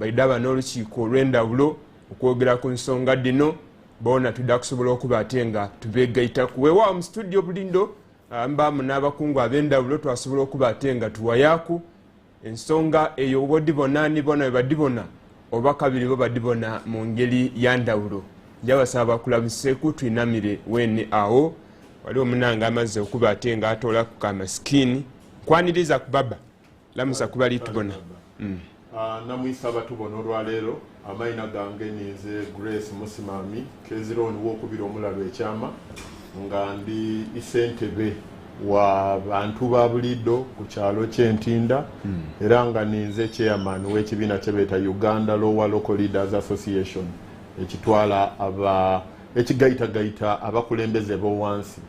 baidaba n'olukiiko olw'endawulo okwogera ku nsonga dino bona tudda kusobola okuba ate nga tubeegaita kuweewaawo mu studio bulindo mbamu n'abakungu ab'endawulo twasobola okuba ate nga tuwayaaku ensonga eyo oba odibona nibona badibona oba kabiri bo badibona mu ngeri ya ndawulo njabasaba bakulabiseeku twinamire wene awo wali omunanga amaze okuba ate nga atoola ku kamasikini kwaniriza ku baba lamusa kuba litubona namwisaba tubona olwaleero amayina gange ninze Grace Musimami Kezironi w'okubiri omulalo ekyama nga ndi Isentebe wa bantu ba bulido ku kyalo ky'Entinda era nga ninze chairman w'ekibiina kye beeta Uganda Lower Local Leaders Association ekitwala ekigaitagaita abakulembeze b'owansi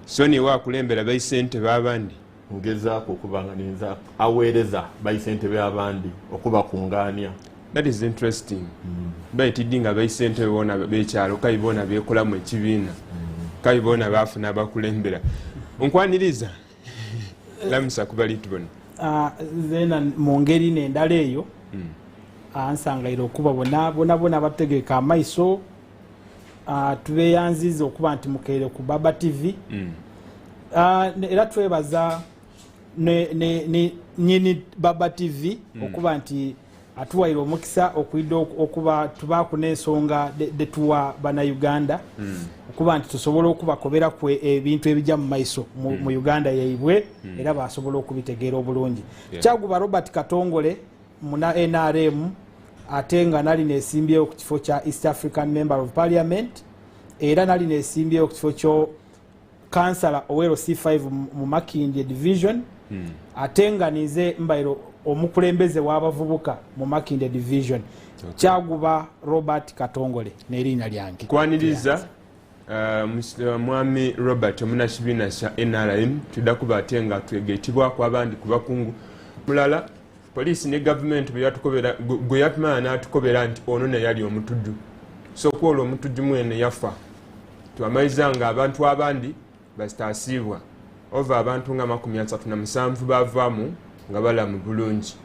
so niwe akulembera Baisentebe abandi ngezaako okuba nga ninza aweereza Baisentebe abandi okuba kungaania. That is interesting. Baitidde nga Baisentebe bona b'ekyalo kayibona beekolamu ekibiina kayibona baafuna abakulembera nkwaniriza lamusa kuba litubona zena mu ngeri n'endala eyo ansangaire okuba bona bategeka amaiso tubeeyanziza okuba nti mukeere ku Baba TV era twebaza nyini Baba TV okuba nti atuwaire omukisa okwidde okuba tubaako n'ensonga detuwa bannayuganda okuba nti tusobola okubakobera ku ebintu ebijja mu maiso mu Uganda yaibwe era basobola okubitegeera obulungi kyaguba Robert Katongole muna NRM ate nga nali neesimbyewo ku kifo kya East African Member of Parliament era nali neesimbyewo ku kifo kyo Councillor Owero C5 mu Makindye Division ate nga nize mbairo omukulembeze w'abavubuka mu Makindye Division kyaguba Robert Katongole n'erinnya lyange kwaniriza mwami Robert omunakibiina kya NRM tudda kuba ate nga twegeetibwako abandi ku bakungu mulala poliisi ne gavumenti gwe yatumana n'atukobera nti ono ne yali omutujju so kwolwo omutujju mwene yafa twamaliza nga abantu abandi basitaasiibwa ova abantu nga 37 bavaamu nga balamu bulungi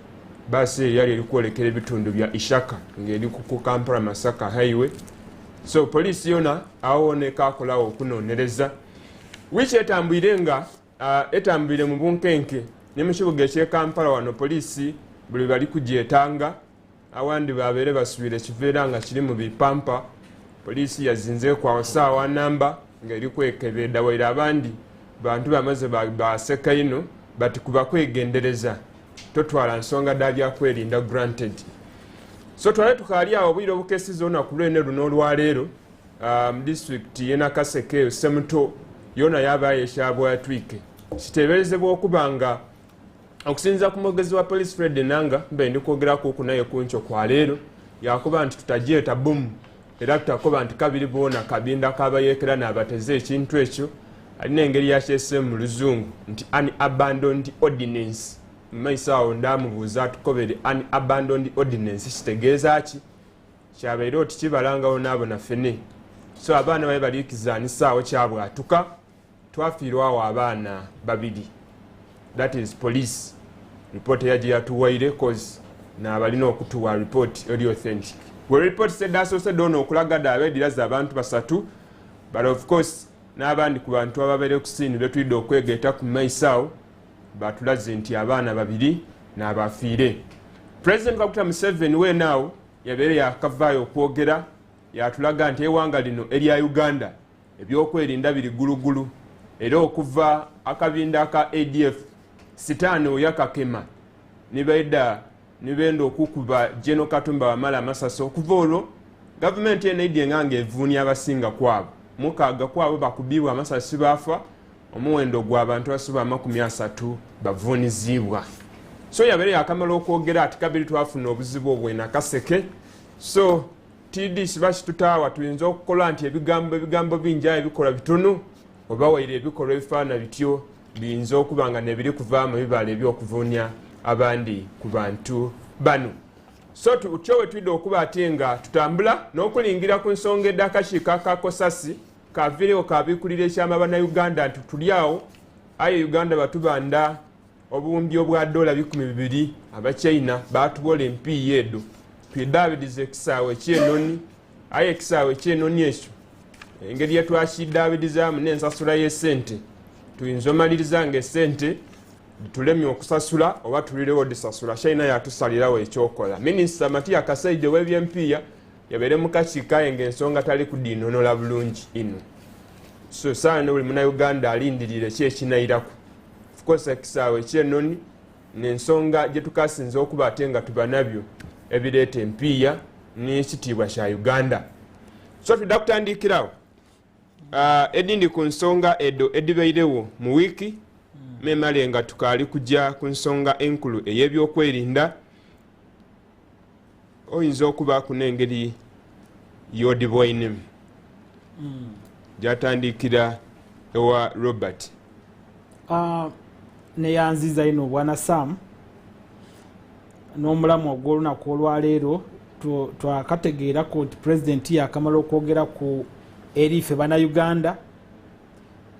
baasi yali eri kwolekera ebitundu bya Ishaka ng'eri ku Kampala Masaka highway so poliisi yona awoneka akolawo okunoonyereza wiiki etambwire nga etambwire mu bunkenke ne mu kibuga eky'e Kampala wano poliisi buli bali kugyetanga awandi babeere basuubire kiveera nga kiri mu bipampa poliisi yazinzeeku awo ssaawa namba ng'eri kwekebedda waire abandi bantu bamaze baseka ino bati kuba kwegendereza totwala nsonga ddala kwerinda granted so twale tukaali awo obwire obukesiza olunaku lwene luno olwaleero mu disitulikiti y'e Nakaseke Semuto yona yabaayo ekyabwatwike kiteeberezebwa okuba nga okusinziza ku mwogezi wa police Fred Enanga mbe ndi kwogerako okunaye kunkyo kwa leero yakuba nti tutajeeta bomu era tutakoba nti kabiri boona kabinda kabayeekera n'abateze ekintu ekyo alina engeri yakyese mu luzungu nti unabandoned ordinance mumaiso awo ndamubuuza atukobere unabandoned ordinance kitegeeza ki kyabaire oti kibalangawo n'abo naffene so abaana babe baliikizanisaawo kyabwatuka twafiirwawo abaana babiri that is police report yaje yatuwaire cause n'abalina okutuwa report eri authentic we report said asosedde ono okulaga dda abeediraza abantu basatu but of course n'abandi ku bantu ababeere ku siini betulidde okwegeeta ku maiso awo batulaze nti abaana babiri n'abafiire President Dr. Museveni weenaawo yabeere yakavaayo okwogera yatulaga nti ewanga lino erya Uganda ebyokwerinda biri gulugulu era okuva akabinda aka ADF sitaano yakakema nibenda okukuba General Katumba Wamala amasasi okuva olwo gavumenti eneidye nganga evuunya abasinga kwabo mukaaga kwabo bakubibwa amasasi bafa omuwendo gw'abantu asoba 30 bavuunizibwa so yabeere yakamala okwogera ati kabiri twafuna obuzibu obwe Nakaseke so TD bakitutaawa tuyinza okukola nti ebigambo bingi ebikola bitono oba waire ebikolwa ebifaana bityo biyinza okuba nga nebiri kuvaamu ebibala ebyokuvuunya abandi ku bantu bano so tutyowe twidde okuba ate nga tutambula n'okulingira ku nsonga edd'akakiiko akakosasi kavirewo kabikulira ekyama bannayuganda nti tuli awo aye Uganda batubanda obuwumbi obwa $200 aba China batuwola empiiya edo twiddaabiriza ekisaawe ekyenoni aye ekisaawe ekyenoni ekyo engeri yetwakiddaabirizamu n'ensasula y'essente tuyinza omaliriza ng'essente tulemye okusasula oba tulirewo disasula China yatusalirawo ekyokola. Minisita Matiya Kasaija w'ebyempiya yabeere mu kakiiko aye ng'ensonga tali kudiinonola bulungi ino. So saana buli munnayuganda alindirire ki ekinayirako. Of course ekisaawe ekyenoni n'ensonga gye tukasinza okuba ate nga tuba nabyo ebireeta empiya n'ekitiibwa kya Uganda. So tudda kutandikirawo edindi ku nsonga edo edibeirewo mu wiiki memale nga tukaali kujja ku nsonga enkulu ey'ebyokwerinda oyinza okuba kunengeri y'odibwainemu gyatandikira ewa Robert neyanziza ino bwana Sam n'omulamu ogw'olunaku olwaleero twakategeerako nti pulezidenti yakamala okwogera ku erife bannayuganda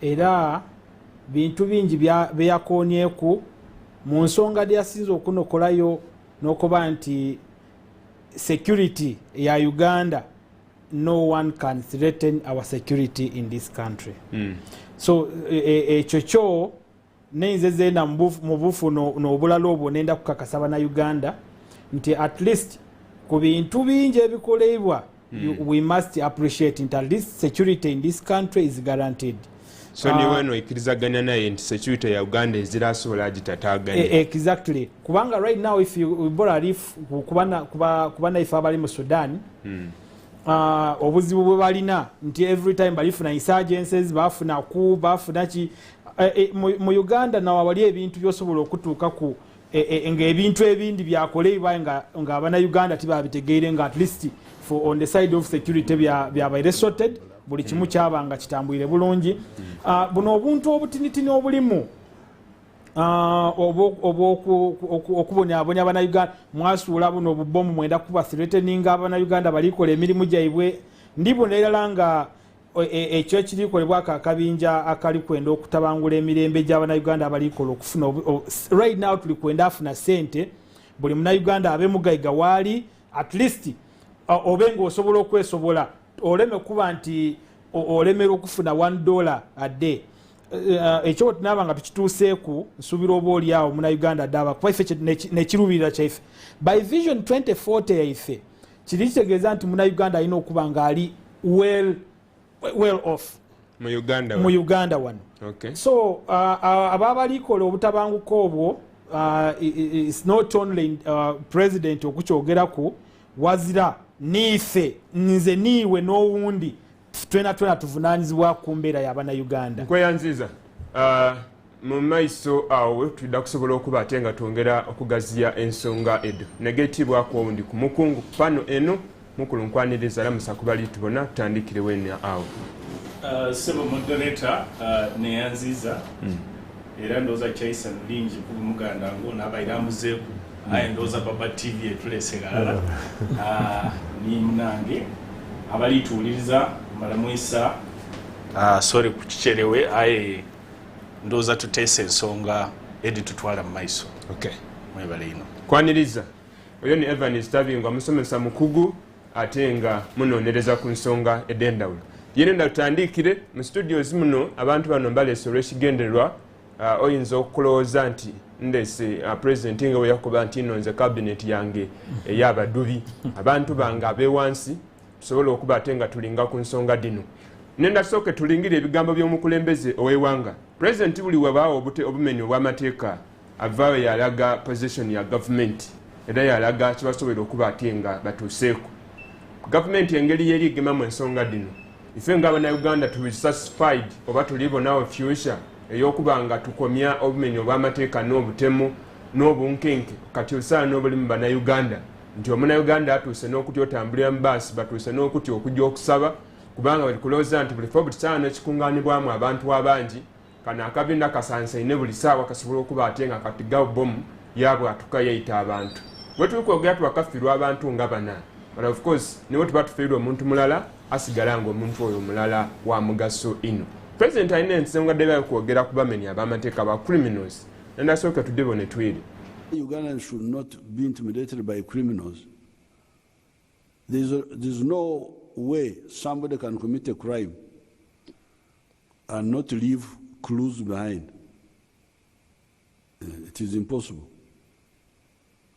era bintu bingi byeyakoonyeku mu nsonga gyeyasinza okunokolayo n'okuba nti security ya Uganda, no one can threaten our security in this country. So ekyo neinze zeena mu bufu n'obulala obwo nenda kukakasa bannayuganda nti at least ku bintu bingi ebikolebwa we must appreciate nti at least security in this country is guaranteed. So niwe no ikirizaganya naye nti security ya Uganda ezirasobola agitataaganya. Exactly. Kubanga right now if you bora rif kubana ifa abali mu Sudan obuzibu bwe balina nti every time balifuna insurgencies bafuna ku bafuna ki mu Uganda nawo abali ebintu byosobola okutuuka ku nga ebintu ebindi byakolebwa nga abana Uganda tibabitegeere nga at least for on the side of security byabaire sorted buli kimu kyabanga kitambwire bulungi. Buno obuntu obutinitini obulimu okubonyabonya abana Uganda mwasuula buno obubomu mwenda kuba threatening abana Uganda balikola emirimu gyaibwe ndibona erala nga ekyo ekirikolebwa akabinja akali kwenda okutabangula emirembe gy'abana Uganda abalikola okufuna right now tuli kwenda afuna sente buli muna Uganda abe mugaiga wali at least obenga osobola okwesobola oleme kuba nti olemera okufuna $1 a day. Ekyo tunaba nga tukituuseeku nsuubira oba oli awo muna Uganda daba kuba ife nekirubirira kyaife by vision 2040 yaife kiri kitegeeza nti muna Uganda alina okuba nga ali well off mu Uganda wano. Okay. So ababalikola obutabanguko obwo it's not only president okukyogeraku wazira niife nze niiwe n'owundi twena tuvunaanyizibwa ku mbeera y'abana Uganda. Nkweyanziza mu maiso awo tudda kusobola okuba ate nga twongera okugaziya ensonga edo negeetibwako owundi ku mukungu pano eno mukulu nkwaniriza lamusa kubali tubona tutandikire wena awo. Sebo moderator neyanziza era ndooza kyaisa lingi ku Muganda ng'ona abaire amuzeeku aye ndooza Baba TV etulesegalala ni munange abalituuliriza malamwisa sorry kukicherewe aye ndooza tuteesa ensonga edi tutwala mu maiso. Okay. Mwebale ino kwaniriza oyo ni Evans Tabingwa musomesa mukugu ate nga munonereza ku nsonga edendawulo yenenda tutandikire mu studios muno abantu bano mbaleese olw'ekigendererwa oyinza okulowooza nti ndese president nga weyakuba nti ino nze cabinet yange ey'abadubi abantu bange abewansi tusobola okuba ate nga tulinga ku nsonga dino nenda tusooke tulingire ebigambo by'omukulembeze ow'eggwanga. President buli webaawo obumenyi obw'amateeka avaawo yalaga position ya government era yalaga kibasobera okuba ate nga batuuseeko government engeri yeri egemamu ensonga dino ife nga Abannayuganda tuli satisfied oba tulibonawo future ey'okuba nga tukomya obumenyi obw'amateeka n'obutemu n'obunkenke kati osaana n'obuli mu Bannayuganda nti Omunnayuganda atuuse n'okuti otambulira mu baasi batuuse n'okuti okujja okusaba kubanga bali kulowooza nti buli ffe butusaana ekikungaanibwamu abantu abangi kano akabiina kasansaine buli saawa kasobola okuba ate nga katigawo bomu yabwatuka yeyita abantu bwe tuli kwogera tuwakafirwa abantu nga bana but of course niwe tuba tufiirwa omuntu mulala asigala nga omuntu oyo mulala wa mugaso ino. President alina ensonga ddebayo kwogera ku bamenyi ab'amateeka ba criminals nendasooka tudde bone twiri. Ugandans should not be intimidated by criminals there's no way somebody can commit a crime and not leave clues behind. It is impossible.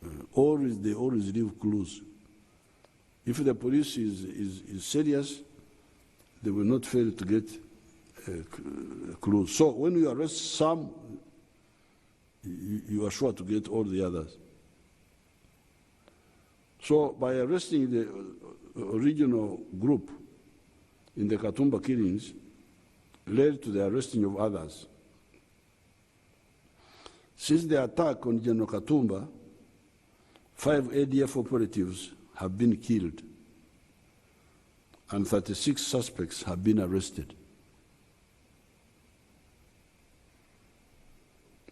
They always leave clues. If the police is serious, they will not fail to get clues. So when you arrest some, you are sure to get all the others. So by arresting the original group in the Katumba killings led to the arresting of others. Since the attack on General Katumba, 5 ADF operatives have been killed and 36 suspects have been arrested.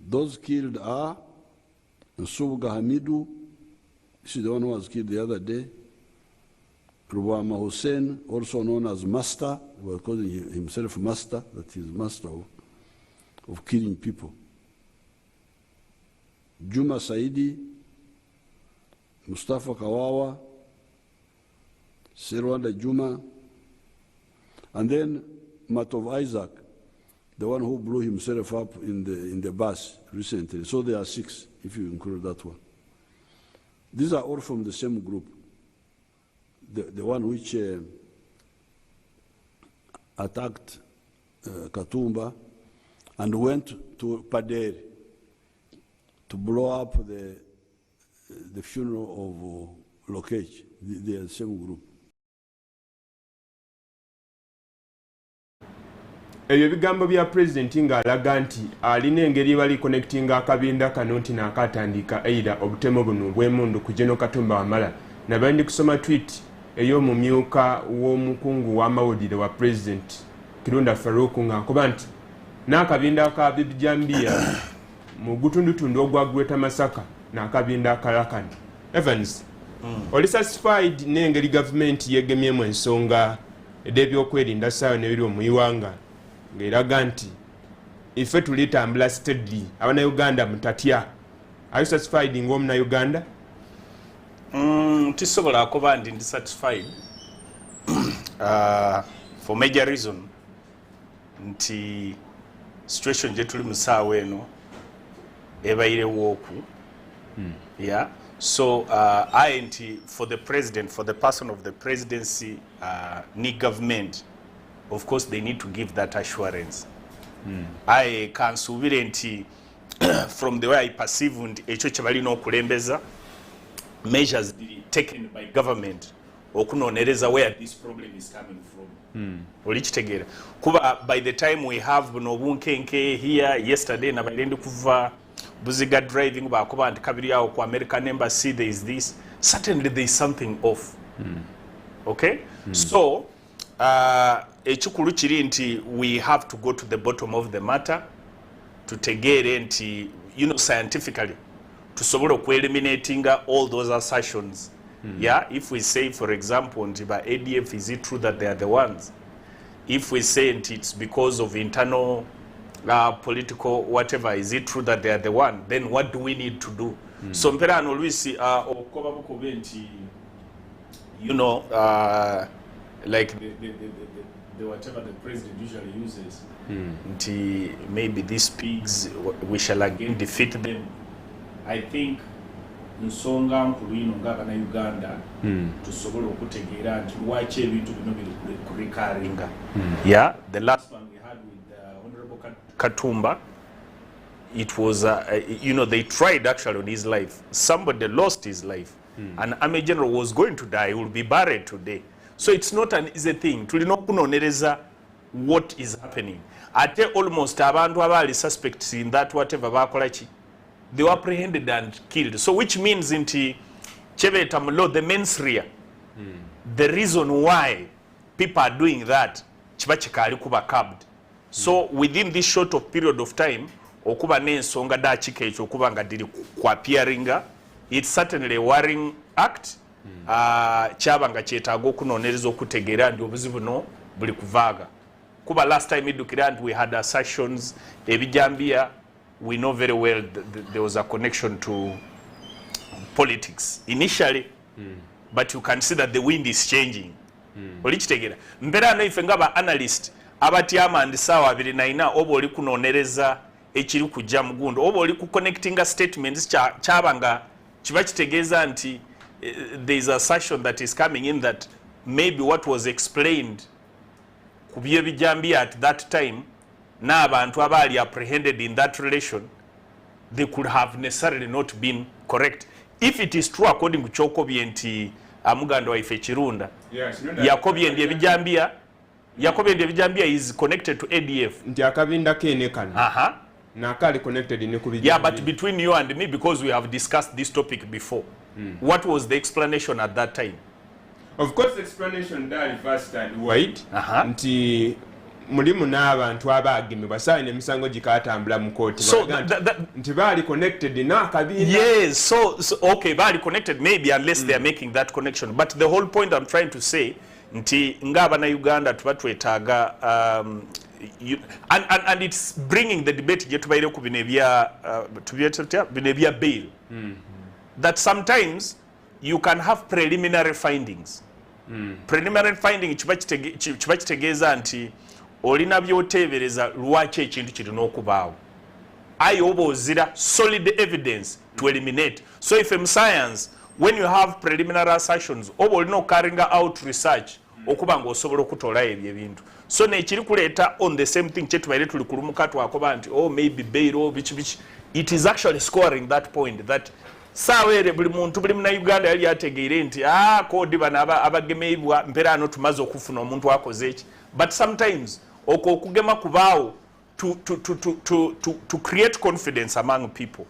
Those killed are Nsubuga Hamidu, this is the one who was killed the other day, Rubama Hussein, also known as Master, he was calling himself Master, that he is master of killing people. Juma Saidi, Mustafa Kawawa, Sirwanda Juma, and then Matov Isaac, the one who blew himself up in the bus recently. So there are 6, if you include that one. These are all from the same group. The one which attacked Katumba and went to Paderi to blow up the funeral of Lokech. They are the same group. Ebyo bigambo bya president ng'alaga nti alina engeri bali connectinga akabinda kano nti naakatandika eira obutemo buno bw'emundu ku General Katumba Wamala. Nabandi kusoma tweet ey'omumyuka w'omukungu w'amawulire wa president Kirunda Farouk ng'akuba nti n'akabinda ka Bijambiya mu gutundutundu ogwa Greater Masaka n'akabinda akalakani. Evans, oli satisfied n'engeri gavumenti yegemyemu ensonga ed'ebyokwerinda ssaawa n'ebiri omuyiwanga ng'eraga nti ife tulitambula steadily Abanayuganda mutatya? Are you satisfied ng'Omunnayuganda? Tisobola kuba ndi satisfied for major reason nti situation gye tuli mu ssaawa eno ebairewo oku. Yeah. So for the president, for the person of the presidency, need government, of course they need to give that assurance. I can subirenti from the way I perceive ekyo kye balina okulembeza measures taken by government okunonereza where this problem is coming from. Olikitegeera kuba by the time we have nobunkenke here yesterday nabalende kuva Buziga driving bakuba nti kabiri yawo ku American embassy there is this, certainly there is something off. Okay? So ekikulu kiri nti we have to go to the bottom of the matter tutegeere nti scientifically tusobola eliminating all those assertions. Yeah, if we say for example nti ba ADF, is it true that they are the ones? If we say nti it's because of internal political whatever, is it true that they are the one? Then what do we need to do? So mpera anolwisi okoba bukobe nti like the whatever the president usually uses nti maybe these pigs we shall again defeat them. I think nsonga nkulu ino ng'Abannayuganda tusobola okutegeera nti lwaki ebintu bino biri kurikaringa. Yeah, the last one we had with Honorable Katumba, it was they tried actually on his life. Somebody lost his life. An army general was going to die, he will be buried today. So it's not an easy thing. Tulina okunonereza what is happening. Ate almost abantu abali suspects in that whatever bakola ki, they were apprehended and killed. So which means nti chebeta mulo the mensria, the reason why people are doing that kiba kikali kuba curbed. So within this short of period of time okuba n'ensonga daakika ekyo okuba nga diri ku appearinga, it's certainly a worrying act. Kyaba nga kyetaaga okunonereza okutegeera nti obuzibu no buli kuvaaga kuba last time idukira nti we had assertions ebijambiya. We know very well there was a connection to politics initially. but you can see that the wind is changing. Olikitegera mbera no ife ngaba analyst abatyama ndi sawa 24 obo oli kunonereza ekiri kujja mugundo obo oli ku connecting statements chabanga kiba kitegeeza nti there is a assertion that is coming in that maybe what was explained kubye bijambi at that time n'abantu abali apprehended in that relation they could have necessarily not been correct if it is true according to Chokobye nti amuganda wa ife Kirunda Yakobye ndiye bijambia is connected to ADF nti akabinda kenekana nakali connected ne kubijambia. Yeah, but between you and me, because we have discussed this topic before, what was the explanation at that time? Of course, the explanation that first time wait nti mulimu n'abantu abagemebwa saine emisango gikatambula mu court so nti bali connected n'akabinda. Yes, so okay, bali connected maybe unless they are making that connection, but the whole point I'm trying to say nti ngaba na Uganda tubatwetaga and it's bringing the debate yetubaire ku binebya binebya bail that sometimes you can have preliminary findings. Preliminary finding chiba kitegeeza nti olina byotebereza lwaki ekintu kirina okubaawo aye oba ozira solid evidence to eliminate. So if in science when you have preliminary assertions oba olina okaringa out research okuba ng'osobola okutolayo ebyo ebintu so nekiri kuleeta on the same thing kyetubaire tuli kulumuka twakoba nti maybe bail bichi it is actually scoring that point that sawere buli muntu buli muna Uganda yali ategeire nti kodi bana abagemeibwa mpera ano tumaze okufuna omuntu akoze eki but sometimes okugema kubaawo to create confidence among people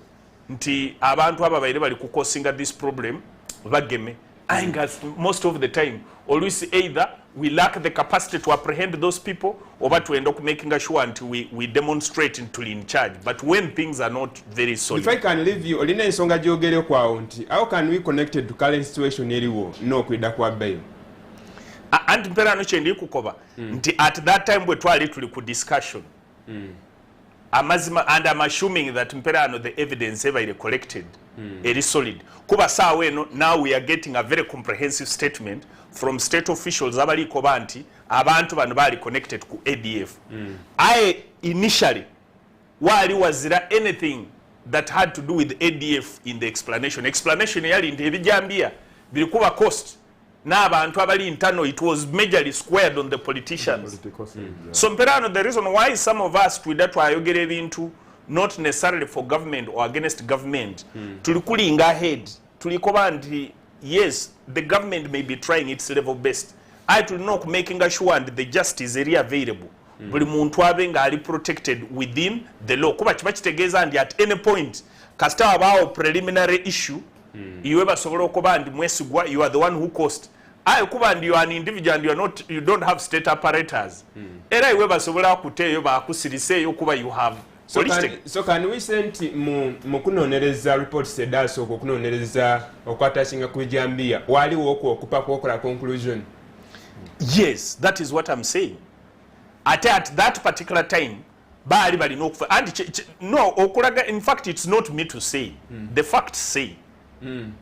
nti abantu ababaire bali kukosinga this problem bageme. I think most of the time always either we lack the capacity to apprehend those people or but we end up making sure until we demonstrate until in charge. But when things are not very solid. If I can leave you, olina ensonga gyogere kwa nti how can we connect to current situation eriwo no kwida kwa bail? And mpera no chendi kukoba nti at that time we twali tuli ku discussion. Amazima and I'm assuming that mpera the evidence ever collected is solid. Kuba sawe no now we are getting a very comprehensive statement from state officials abali kobanti abantu bano bali connected ku ADF. I initially wali wazira anything that had to do with ADF in the explanation yali ndi ebijambia bilikuba cost na abantu abali internal it was majorly squared on the politicians. So mperano the reason why some of us twayogera ebintu not necessarily for government or against government tulikulinga ahead tulikoba nti yes the government may be trying its level best I to know making sure and the justice area available buli muntu abenga ali protected within the law kuba kiba kitegeeza ndi at any point kasita abao preliminary issue iwe basobola okuba ndi mwesigwa you are the one who caused ayo kuba ndi you are an individual and you don't have state apparatus era iwe basobola kuteyo bakusiriseyo kuba you have so can we send mu kunonereza reports edaso okunonereza okwatashinga kujambia wali woko okupa kokola conclusion? Yes, that is what I'm saying. At that particular time bali no and no okulaga in fact it's not me to say the facts say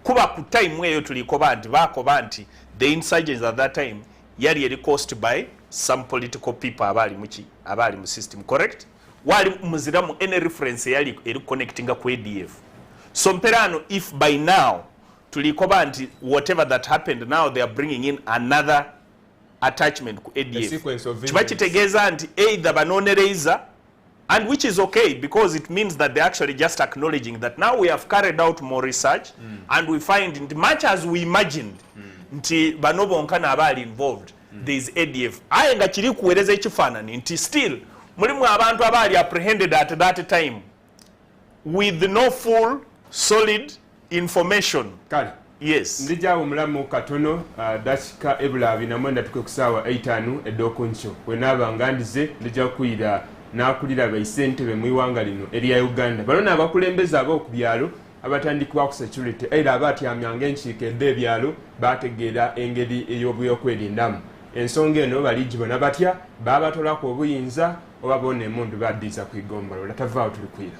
kuba ku time eyo tulikoba nti bakoba nti the insurgents at that time yali caused by some political people abali mu system, correct? Wali muziramu any reference yali connecting ku ADF. So mperano if by now tulikoba nti whatever that happened now they are bringing in another attachment ku ADF chiba kitegeeza nti either banonereza and which is okay because it means that they're actually just acknowledging that now we have carried out more research and we find much as we imagined nti bano bonkana abali involved there is ADF aye nga kiri kuwereza ekifaanani nti still mulimu abantu abali apprehended at that time with no full solid information. Kale yes ndija omulamu katono dakika ebula 24 tukusawa 8 edokuncho wenaba ngandize ndija kuira nakulira baisente be muiwanga lino eri Uganda balona abakulembeza abo kubyalo abatandikwa ku security era abati amyange enchike ebyalo bategeera engeri eyobuyo kwerindamu ensonga eno balijibona batya babatola ko obuyinza obabone emundu badiza kwigombolo latavaawo tulikwira.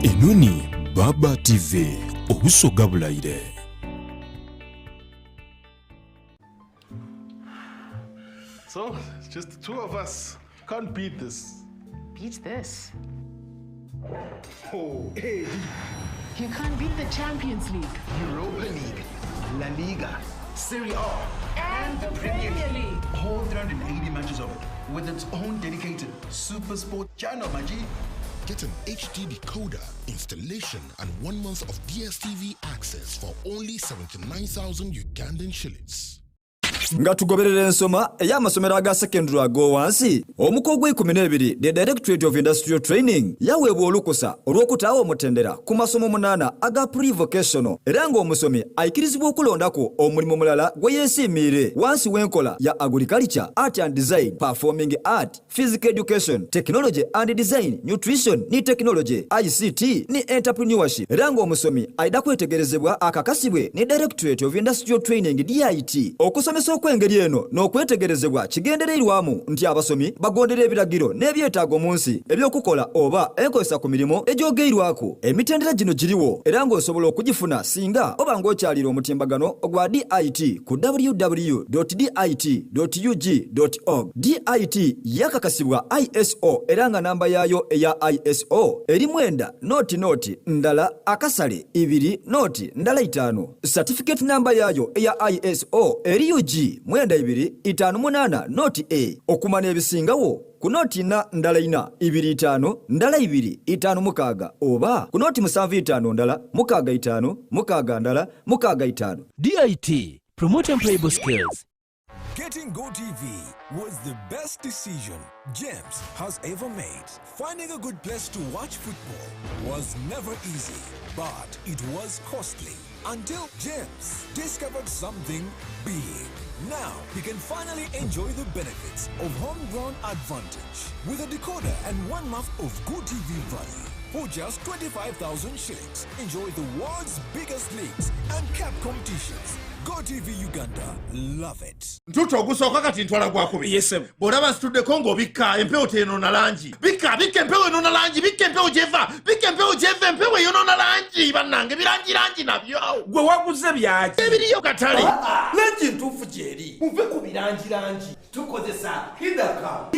Enoni Baba TV obusoga bulayire. So, it's just the two of us. Can't beat this. Beat this? Oh, hey. You can't beat the Champions League, Europa League, La Liga, Serie A, and the Premier League. All 380 matches of it, with its own dedicated Super Sport channel, Maji. Get an HD decoder, installation, and 1 month of DSTV access for only 79,000 Ugandan shillings. nga tugoberera ensoma ey'amasomero aga secondary ago wansi omuko gwe12 the Directorate of Industrial Training yaweebwa olukusa olw'okutaawa omutendera ku masomo 8 aga pre-vocational era ng'omusomi ayikirizibwa okulondako omulimu mulala gwe yeesiimiire wansi w'enkola ya agriculture, art and design, performing art, physical education, technology and design, nutrition ne technology, ICT ne entrepreneurship era ng'omusomi ayida kwetegerezebwa akakasibwe ne Directorate of Industrial Training DIT okusomesa okw'engeri eno n'okwetegerezebwa kigendereirwamu nti abasomi bagondera ebiragiro n'ebyetaago mu nsi eby'okukola oba enkozesa ku mirimu egyogeirwako. Emitendera gino giriwo era ng'osobola okugifuna singa oba ng'okyalira omutimbagano ogwa DIT ku www.dit.ug.org. DIT yakakasibwa ISO era nga namba yaayo eya ISO eri 9.2.2.5 certificate namba yaayo eya ISO eri UG 228A okumana ebisingawo ku noti na ndala 4 ndala 256 oba ku noti 75 DIT, promote employable skills. Getting GoTV was the best decision James has ever made. Finding a good place to watch football was never easy, but it was costly. Until James discovered something big. Now he can finally enjoy the benefits of homegrown advantage with a decoder and 1 month of GoTV value. For just 25,000 shillings, enjoy the world's biggest leagues and cap competitions. GoTV Uganda, love it. Ntuto ogusooka kati ntwala gwakubi. Yesem. Bw'olaba nsituddeko ng'obikka empewo teyonoona langi. Bikka empewo eyonoona langi, bikka empewo gy'eva, empewo eyonoona langi, bannange birangi nabyo. Gwe waguze byaki? Ebiriyo katale. Langi ntuufu gy'eri. Muve ku birangi. Tukozesa Hidaka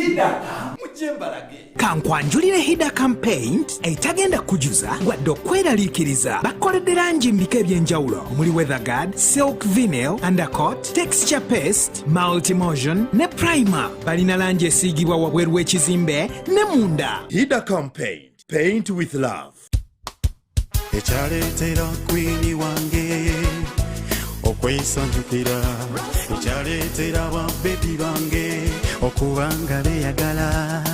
mujembalage. Kankwanjulire Hidaka Paint etagenda kujuza wadde okweraliikiriza. Bakoledde langi mbika eby'enjawulo omuli weatherguard, silk vinyl, undercoat, texture paste, multi-motion ne primer. Balina langi esiigibwa wabweru w'ekizimbe ne munda. Hidaka Paint, paint with love. Ekyaleetera kwini wange okwesanjukira, ekyaleetera babebi bange okubanga beeyagala,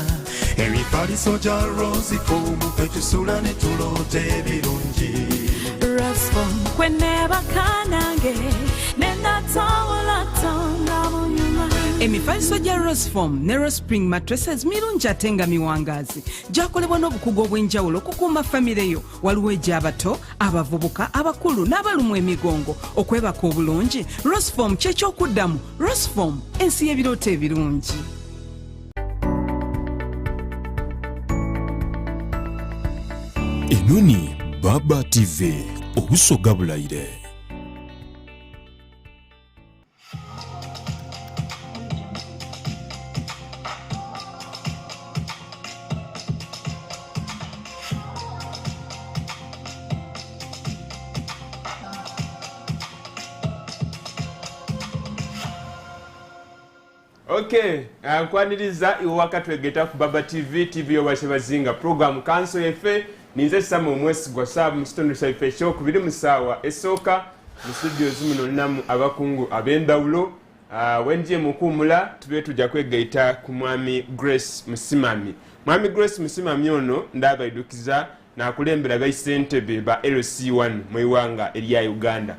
emifaliso gya Rosicom kwetusula ne tuloota ebirungi. Roscom kweneebaka nange nenatawula tonga bunyuma. Emifaliso gya Rosform ne Rospring mattresses mirungi ate nga miwangaazi. Gyakolebwa n'obukugu obw'enjawulo okukuuma famire yo. Waliwo egy'abato, abavubuka, abakulu n'abalumu emigongo. Okwebaka obulungi, Rosform ky'ekyokuddamu. Rosform, ensi y'ebirooto ebirungi. Enoni Baba TV obusoga bulayire. Okay, nkwaniriza iwe wakatwegeta ku Baba TV yobashe bazinga program kanso yefe ninze Samuel Mwesigwa sabu mukitundu kyaffe ekyokubiri mu ssaawa esooka mu studio zino namu abakungu ab'endawulo. Wenjiye mukuumula tube tujja kwegaita ku mwami Grace Musimami. Mwami Grace Musimami ono ndabaidukiza nakulembera baisentebe ba LC1 mu iwanga erya Uganda.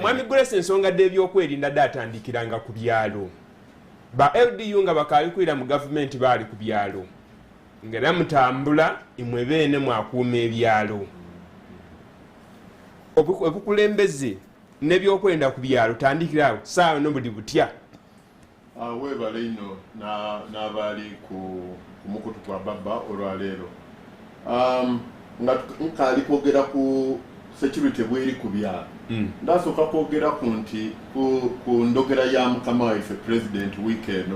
Mwami Grace ensonga d'ebyokwerinda datandikiranga ku byalo. Ba LDU nga bakalikwira mu government bali ku byalo. Ngera mutambula imwe bene mwakuuma ebyalo. Obukulembeze nebyokwenda ku byalo tandikirawo saawa nobudi butya. Webale ino n'abali ku mukutu kwa Baba olwaleero. nga nkali kwogera ku security bweri ku byalo ndasooka kwogera ku nti ku ndogera ya mukama waffe president weekend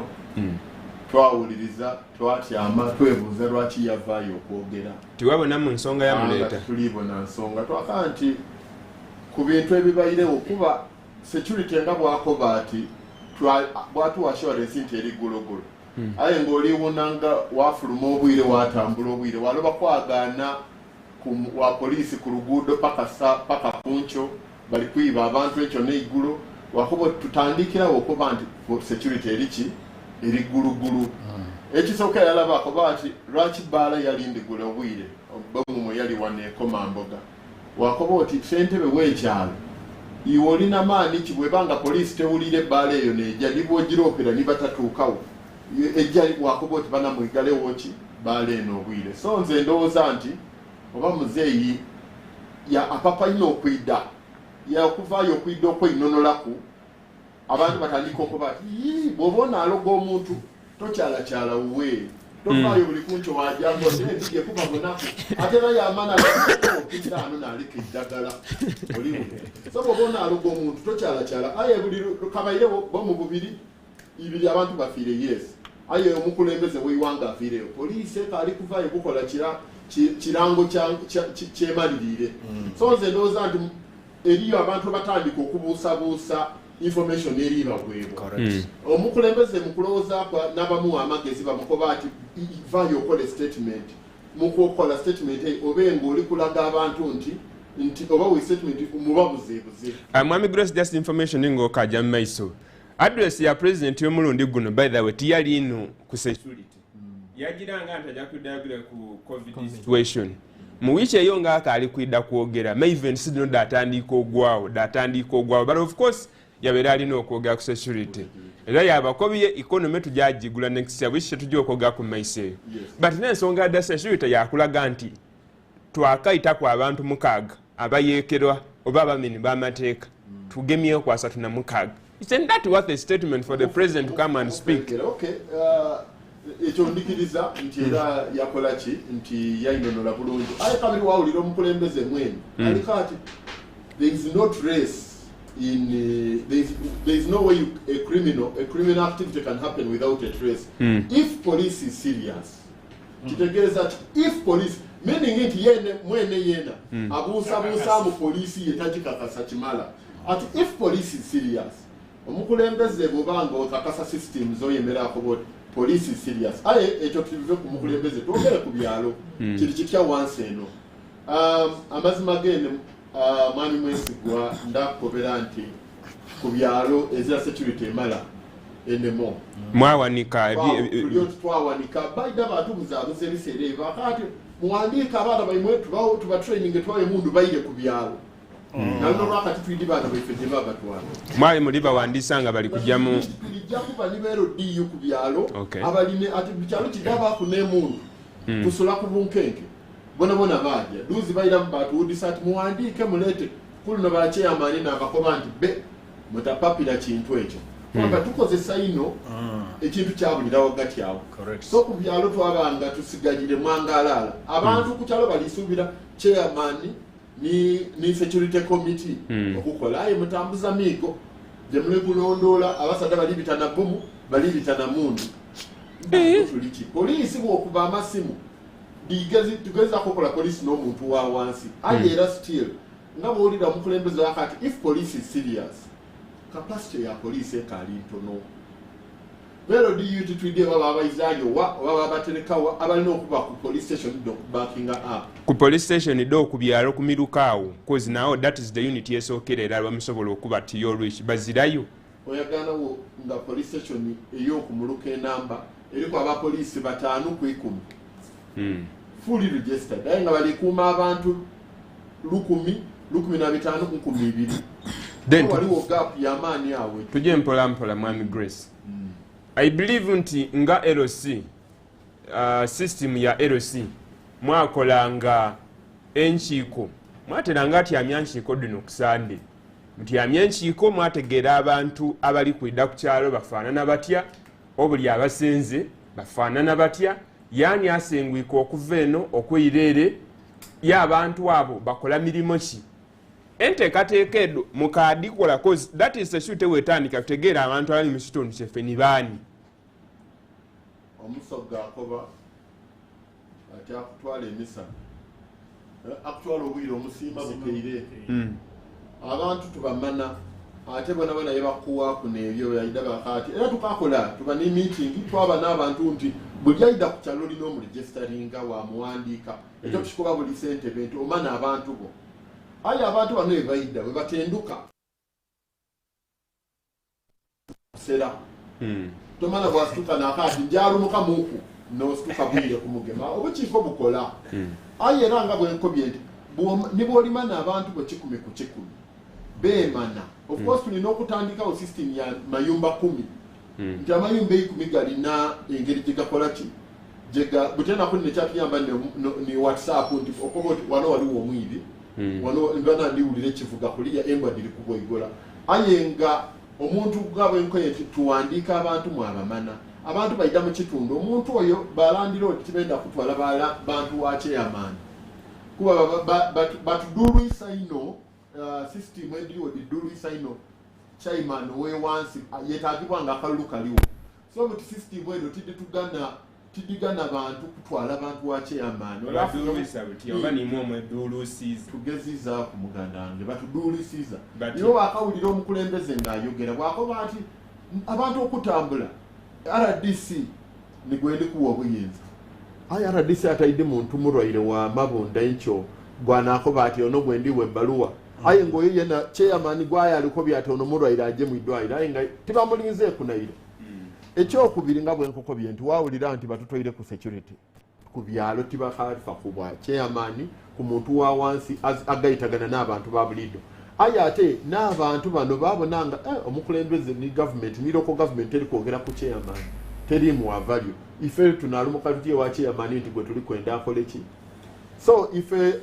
twawuliriza twatyama twebuuza lwaki yavaayo okwogera tiwabona mu nsonga yamuleeta tulibona nsonga twaka nti ku bintu ebibayirewo kuba security nga bwakoba ati bwatuwa assurance nti eri gulogolo aye ng'oliwunanga wafuluma obwire watambula obwire waloba kwagaana wa polisi ku luguudo paka kuncho bali kwiba abantu ekyo neiggulo wakuba tutandikirawo okuba nti security eriki eri gulugulu ekisooka yalabako bati lwaki bbaala yalindigula obwire bomumu yali waneekomamboga wakuba oti ssentebe w'ekyalo iwe olina maani ki bwebanga polisi tewulira ebbaala eyo nejja libwogiroopera nibatatuukawo ejja wakuba oti banamwigalewo ki bbaala eno obwire so nze ndowooza nti oba muzeeyi ya apapalina okwidda yakuvaayo okwidda okweinonolaku abantu batandika okuba ati bw'oba onaaloga omuntu tokyalakyala wuwe tovaayo buli kuncho wajjango endiga ekuba munaku ate era yamana okiddaano naaleka eddagala oliwo so bw'oba onaaloga omuntu tokyalakyala aye buli kabayirewo bo mu bubiri ibiri abantu bafiire yes aye omukulembeze w'eiwanga afiireyo poliisi ekaali kuvaayo kukola kirango kyemalirire so nze ndowooza nti eriyo abantu batandika okubuusabuusa information eri bagwebwa omukulembeze mukulowooza n'abamuwa amagezi bamukoba ati vaayo okole statement mukukola statement oba ng'oli kulaga abantu nti oba we statement muba buzeebuze mwami Grace just information ng'okajja mu maiso address ya president y'omulundi guno by the way tiyali ino ku security yagiranga nti ajja kuddagira ku covid situation mu wiiki eyo ng'akaali kwidda kwogera maven sidino datandika ogwawo but of course yabeera alina okwogera ku security era yabakobye economy tujagigula next year wiiki tetujja okwogera ku maiso eyo but n'ensonga dda security yakulaga nti twakayitaku abantu 6 abayeekerwa oba abamini b'amateeka tugemyeyo ku 36 isn't that worth a statement for the president to come and speak? ekyo ndikiriza nti era yakola ki nti yayinonola bulungi aye kabiri wawulira omukulembeze mwenu aliko ati there is no trace in there is no way a criminal activity can happen without a trace if police is serious kitegeeza ati if police meaning nti mwene yena abuusabuusa mu polisi yetagikakasa kimala ati if police is serious omukulembeze bwobanga okakasa systems oyemeraako boti police is serious aye ekyo tulive ku mukulembeze twogere ku byalo kiri kitya wansi eno amazima gene mwami mwesigwa ndakobera nti ku byalo ezira security emala enemo mwawanika twawanika baida abantu muzaabuze ebiseera ebyo akati muwandiika abaana baimwe tuba training etwaye mundu baire ku byalo nalino lwakati twidi baana baife gye babatwala mwali muli bawandiisa nga bali kujjamu tulijja kuba nibeero diyu ku byalo abalime ati buli kyalo kigabaku n'emundu tusula ku bunkenke bonabona bajja duuzi bayiramu batuwudisa ati muwandiike muleete kuluno bakyeyamaani n'abakoba nti be mutapapira kintu ekyo nga tukozesa ino ekintu kyabulirawo gati awo so ku byalo twabanga tusigajire mwangalaala abantu ku kyalo balisuubira chairman ni security committee okukola aye mutambuza miigo gye muli kulondoola abasadde bali bitana bomu bali bitana mundu tuliki poliisi bw'okuba amasimu tugeza kukola poliisi n'omuntu wa wansi aye era still nga bw'olira omukulembeze wakati if police is serious capacity ya poliisi ekaali ntono bero diyuti twidde baba abaizaayo baba abaterekawo abalina okuba ku police station backing up ku police station do ku byalo kumirukaawo cause now that is the unit esookerera bamusobola okuba tiyorich bazirayo oyaganawo nga police station ey'okumuluka enamba eriko abapoliisi 5 ku 10 fully registered aye nga balikuuma abantu 15 ku 200 waliwo gap y'amaanyi awo tujje mpola mwami Grace I believe nti nga LC system ya LC mwakolanga enkiiko mwateranga atyamya nkiiko dino ku Sunday mutyamya enkiiko mwategeera abantu abali kwidda ku kyalo bafaanana batya obuli abasenze bafaanana batya yani asengwika okuva eno okweireere ye abantu abo bakola mirimu ki enteekateeka edo mukadikola cause that is the shoot wetandika kutegeera abantu abali mu kitundu kyaffe ni baani omusoga akoba ati akutwala emisana akutwala obwire omusiima bukeire abantu tubamana ate bona bona yebakuwa kuno ebyo yaida bakati era tukakola tuba ne meeting twaba n'abantu nti buli aida ku kyalo lino mu registeringa wa muwandika ekyo kikoba buli sente bintu omana abantu bo ayi abantu bano ebaida bwe batenduka sera tomana bwasituka nakati njalumuka muku nosituka bwire kumugema obukiiko bukola ayi era nga bwenkobye nti nibwolimana abantu bwe 10 ku 10 bemana of course tulina okutandikawo system ya mayumba 10 nti amayumba 10 galina engeri gyegakola ki butena kuli nekyatuyamba ne whatsapp nti okoba wano waliwo omwibi wano mbana ndiwulira ekivuga kuliya embwa diri kuboigola aye nga omuntu gabwe nkoye tuwandiika abantu mwabamana abantu baida mu kitundu omuntu oyo balandira oti kibenda kutwala bantu wa chairman kuba batudulwisa ino system endiriwo didulwisa ino chairman we wansi yetagibwa nga akalulu kaliwo so buti system edo tidigana bantu kutwala bantu wa chairman tugeziza ku muganda wange batudulisiza yo wakawulira omukulembeze ng'ayogera bwakoba ati abantu okutambula RDC nigwende kuwa obuyinza ayi RDC atayide muntu murwaire wa mabunda encho gwanakoba ati ono gwendiwe baluwa aye ngoyo yena chairman gwaya aliko byate ono murwaire aje mu idwaira aye nga tibamulinze kunaire ekyokubiri nga bwenkoko bye nti wawulira nti batutoire ku security ku byalo tibakalifa kubwa chairman ku muntu wa wansi agayitagana n'abantu ba bulido aye ate n'abantu bano babonanga omukulembeze ni government ni local government eri kwogera ku chairman teri mu value ife tunalumuka tutie wa chairman nti gwe tuli kwenda akoleki so ife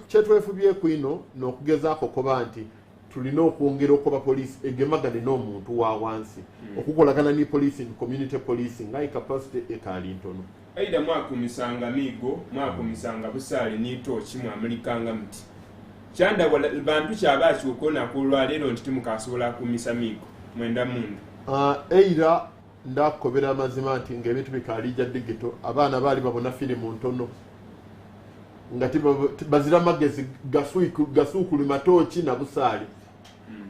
kyetwefubye kwino n'okugezaako koba nti tulina okwongera okuba police egemagane n'omuntu wa wansi okukolagana ni police in community policing nga capacity ekali ntono aida mwakumisanga migo mwakumisanga busaali n'itooki mwamulikanga muti kyanda bantu kyabaaki okona kulwaleero nti timukasobola kumisa migo mwenda mundu eira ndakobera amazima nti ng'ebintu bikaalija digital abaana baali babona firimu ntono nga bazira magezi gasuukulu matooki na busaali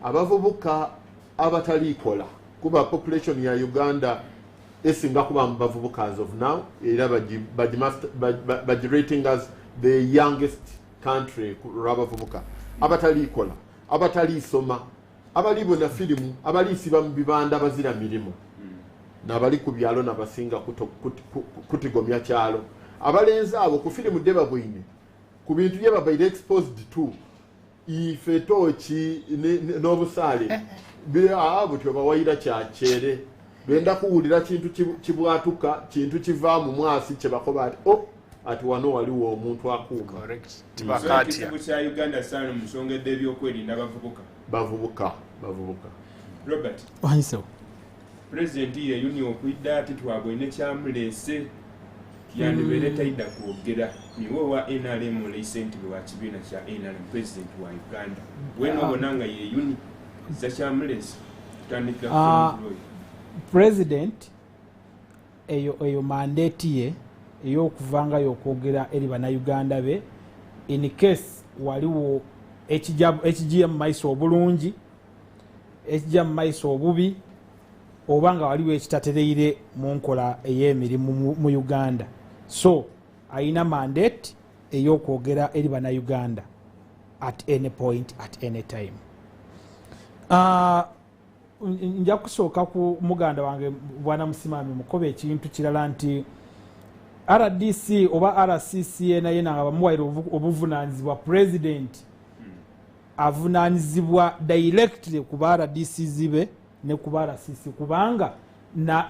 abavubuka abatalikola kuba population ya Uganda esinga kuba mu bavubuka as of now era rating as the youngest country abavubuka abatalikola abatalisoma abalibona firimu abalisiba mu bibanda bazira mirimu n'abali ku byalo n'abasinga kutigomya kyalo abalenzi abo ku firimu deba bwine ku bintu bye babaire exposed to ife tooki n'obusaale butyo bawayira kyakere benda kuwulira kintu kibwatuka kintu kiva mu mwasi kyebakoba ati ati wano waliwo omuntu akuuma ekizibu kya Uganda sana musongedde ebyokwerinda bavubuka Robert wanyisewo president yeyuni okwidda ati twagwine kyamuleese yandibeere tayidda kwogera niwe wa NRM recent wa kibiina kya NRM president wa Uganda wenobona nga yeyuni za kyamuleese tutandika president eyo mandate ye ey'okuvanga y'okwogera eri bannayuganda be in case waliwo ekijja mu maiso obulungi ekijja mu maiso obubi oba nga waliwo ekitatereire mu nkola ey'emirimu mu Uganda so ayina mandate ey'okwogera eri bannayuganda at any point at any time. Nja kusooka ku muganda wange bwana Musimami mukobe ekintu kirala nti RDC oba RCC naye nga bamuwaire obuvunanyizibwa president avunanyizibwa directly ku RDC zibe ne ku RCC kubanga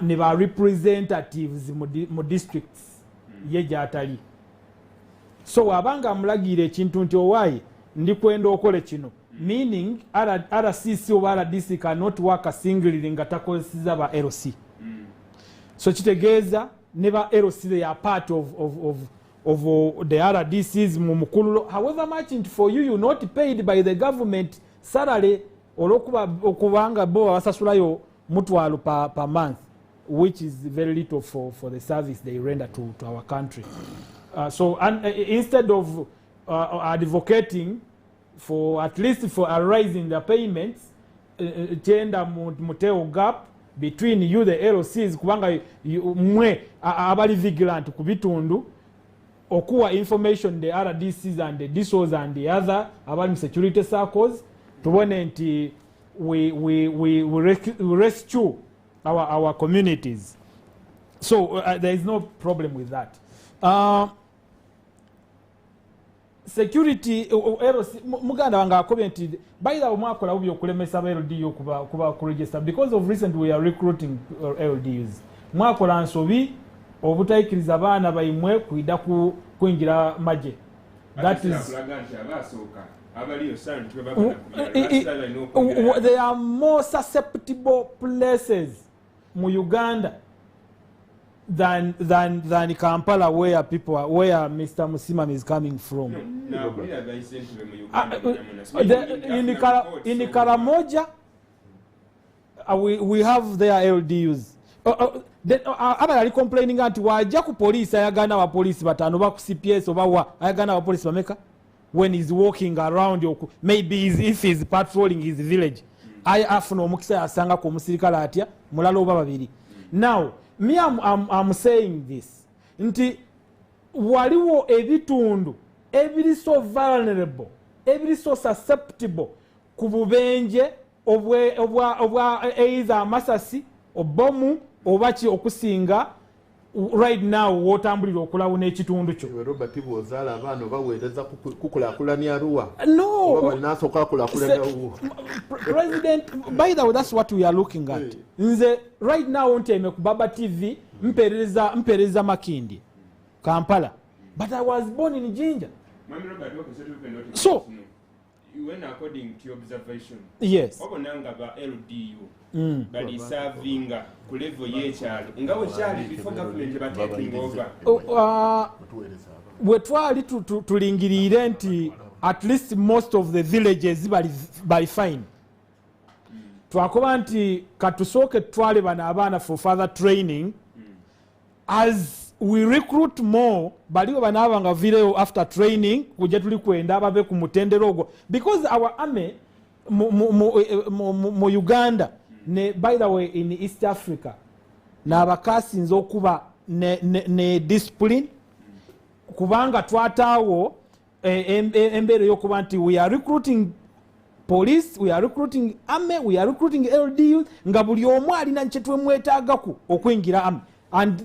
ne ba representatives mu districts ye gyatali so wabanga amulagira ekintu nti owaye ndi kwenda okole kino meaning RCC oba RDC cannot work singly nga takozesiza ba LC so kitegeeza ne ba LC they are part of of the RDCs mu mukululo, however much for you not paid by the government salary okubanga bo basasulayo mutwalo per month, which is very little for the service they render to our country. So instead of advocating for at least for a rise in the payments, gender muteo gap between you the LCs kubanga mwe abali vigilant kubitundu okuwa information the RDCs and the DSOs and the other abali security circles tubone nti we rescue our communities. So there is no problem with that. Security muganda wanga akobye nti baida omwakola ubyo kulemesa LDU kuba ku register because of recent we are recruiting LDUs. Mwakola nsobi obutayikiriza abaana bayimwe kuida kuingira maje. That is they are more susceptible places mu Uganda than Kampala, where people are, where Mr. Musimam is coming from. In Karamoja, we have their LDUs. Abali complaining anti waja ku police ayagana wa police batano ba ku CPS obawa ayagana wa police bameka when he's walking around, maybe if he's patrolling his village afuna omukisa asanga ku musirikala atya mulalo oba babiri. Now me I'm saying this nti waliwo ebitundu ebiri so vulnerable, ebiri so susceptible ku bubenje obwa either amasasi obomu obachi okusinga right now wotambulira okulawuna ekitundu kyo. Robert bozala abano baweereza kukulakulanya Arua. No. Baba naso kakulakulanya Arua. President, by the way, that's what we are looking at. Nze right now nteme ku Baba TV mpereza Makindi Kampala, but I was born in Jinja. So you went according to your observation. Yes. Obonanga ba LDU bali serving ku level y'ekyalo ngawe kyali before government ba taking over. We twali tulingirire nti at least most of the villages bali fine. Twakoba nti katusooke twale bana abaana for further training. As we recruit more, baliwo banaba nga video after training kuje tuli kwenda ababe ku mutendero ogwo, because our army mu Uganda ne, by the way, in East Africa na abakasinze okuba ne discipline kubanga twataawo embere yokuba nti we are recruiting police, we are recruiting army, we are recruiting LDU nga buli omu alina nketwe mwetaagaku okwingira army and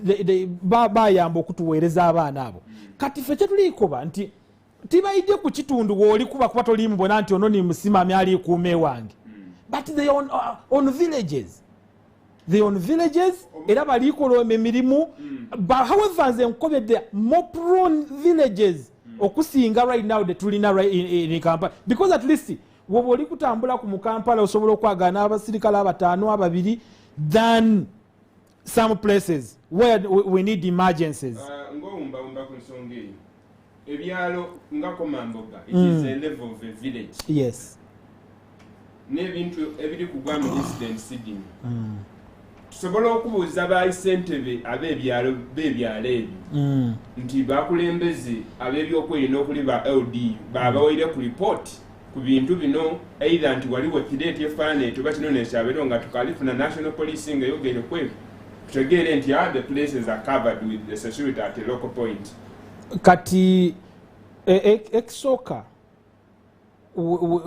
bayamba okutuweereza abaana abo. Kati ffe kyetuliikoba nti tibaidde ku kitundu wooli kuba tolimbona nti ono ni Musimami ali kuume wange, but they on villages, they on villages era balikola emirimu. However nze nkobedde more prone villages okusinga right now de tulina in Kampala, because at least woba oli kutambula ku Kampala osobola okwagana abasirikale abataano ababiri than some places where we need emergencies. Ngomba ku nsonga eyo ebyalo ngako Mamboga, it is a level of a village. Yes. N'ebintu ebiri kugwa mu incident Sydney. Tusobola okubuuza bayisentebe ab'ebyalo b'ebyalo ebyo nti bakulembeze ab'ebyokwerinda okuli ba LD babawaire ku report ku bintu bino, either nti waliwo kireti efaananyi tuba kino nekyabero nga tukalifuna national policing eyogere kwevu tutegere nti the places are covered with the security at a local point. Kati eksoka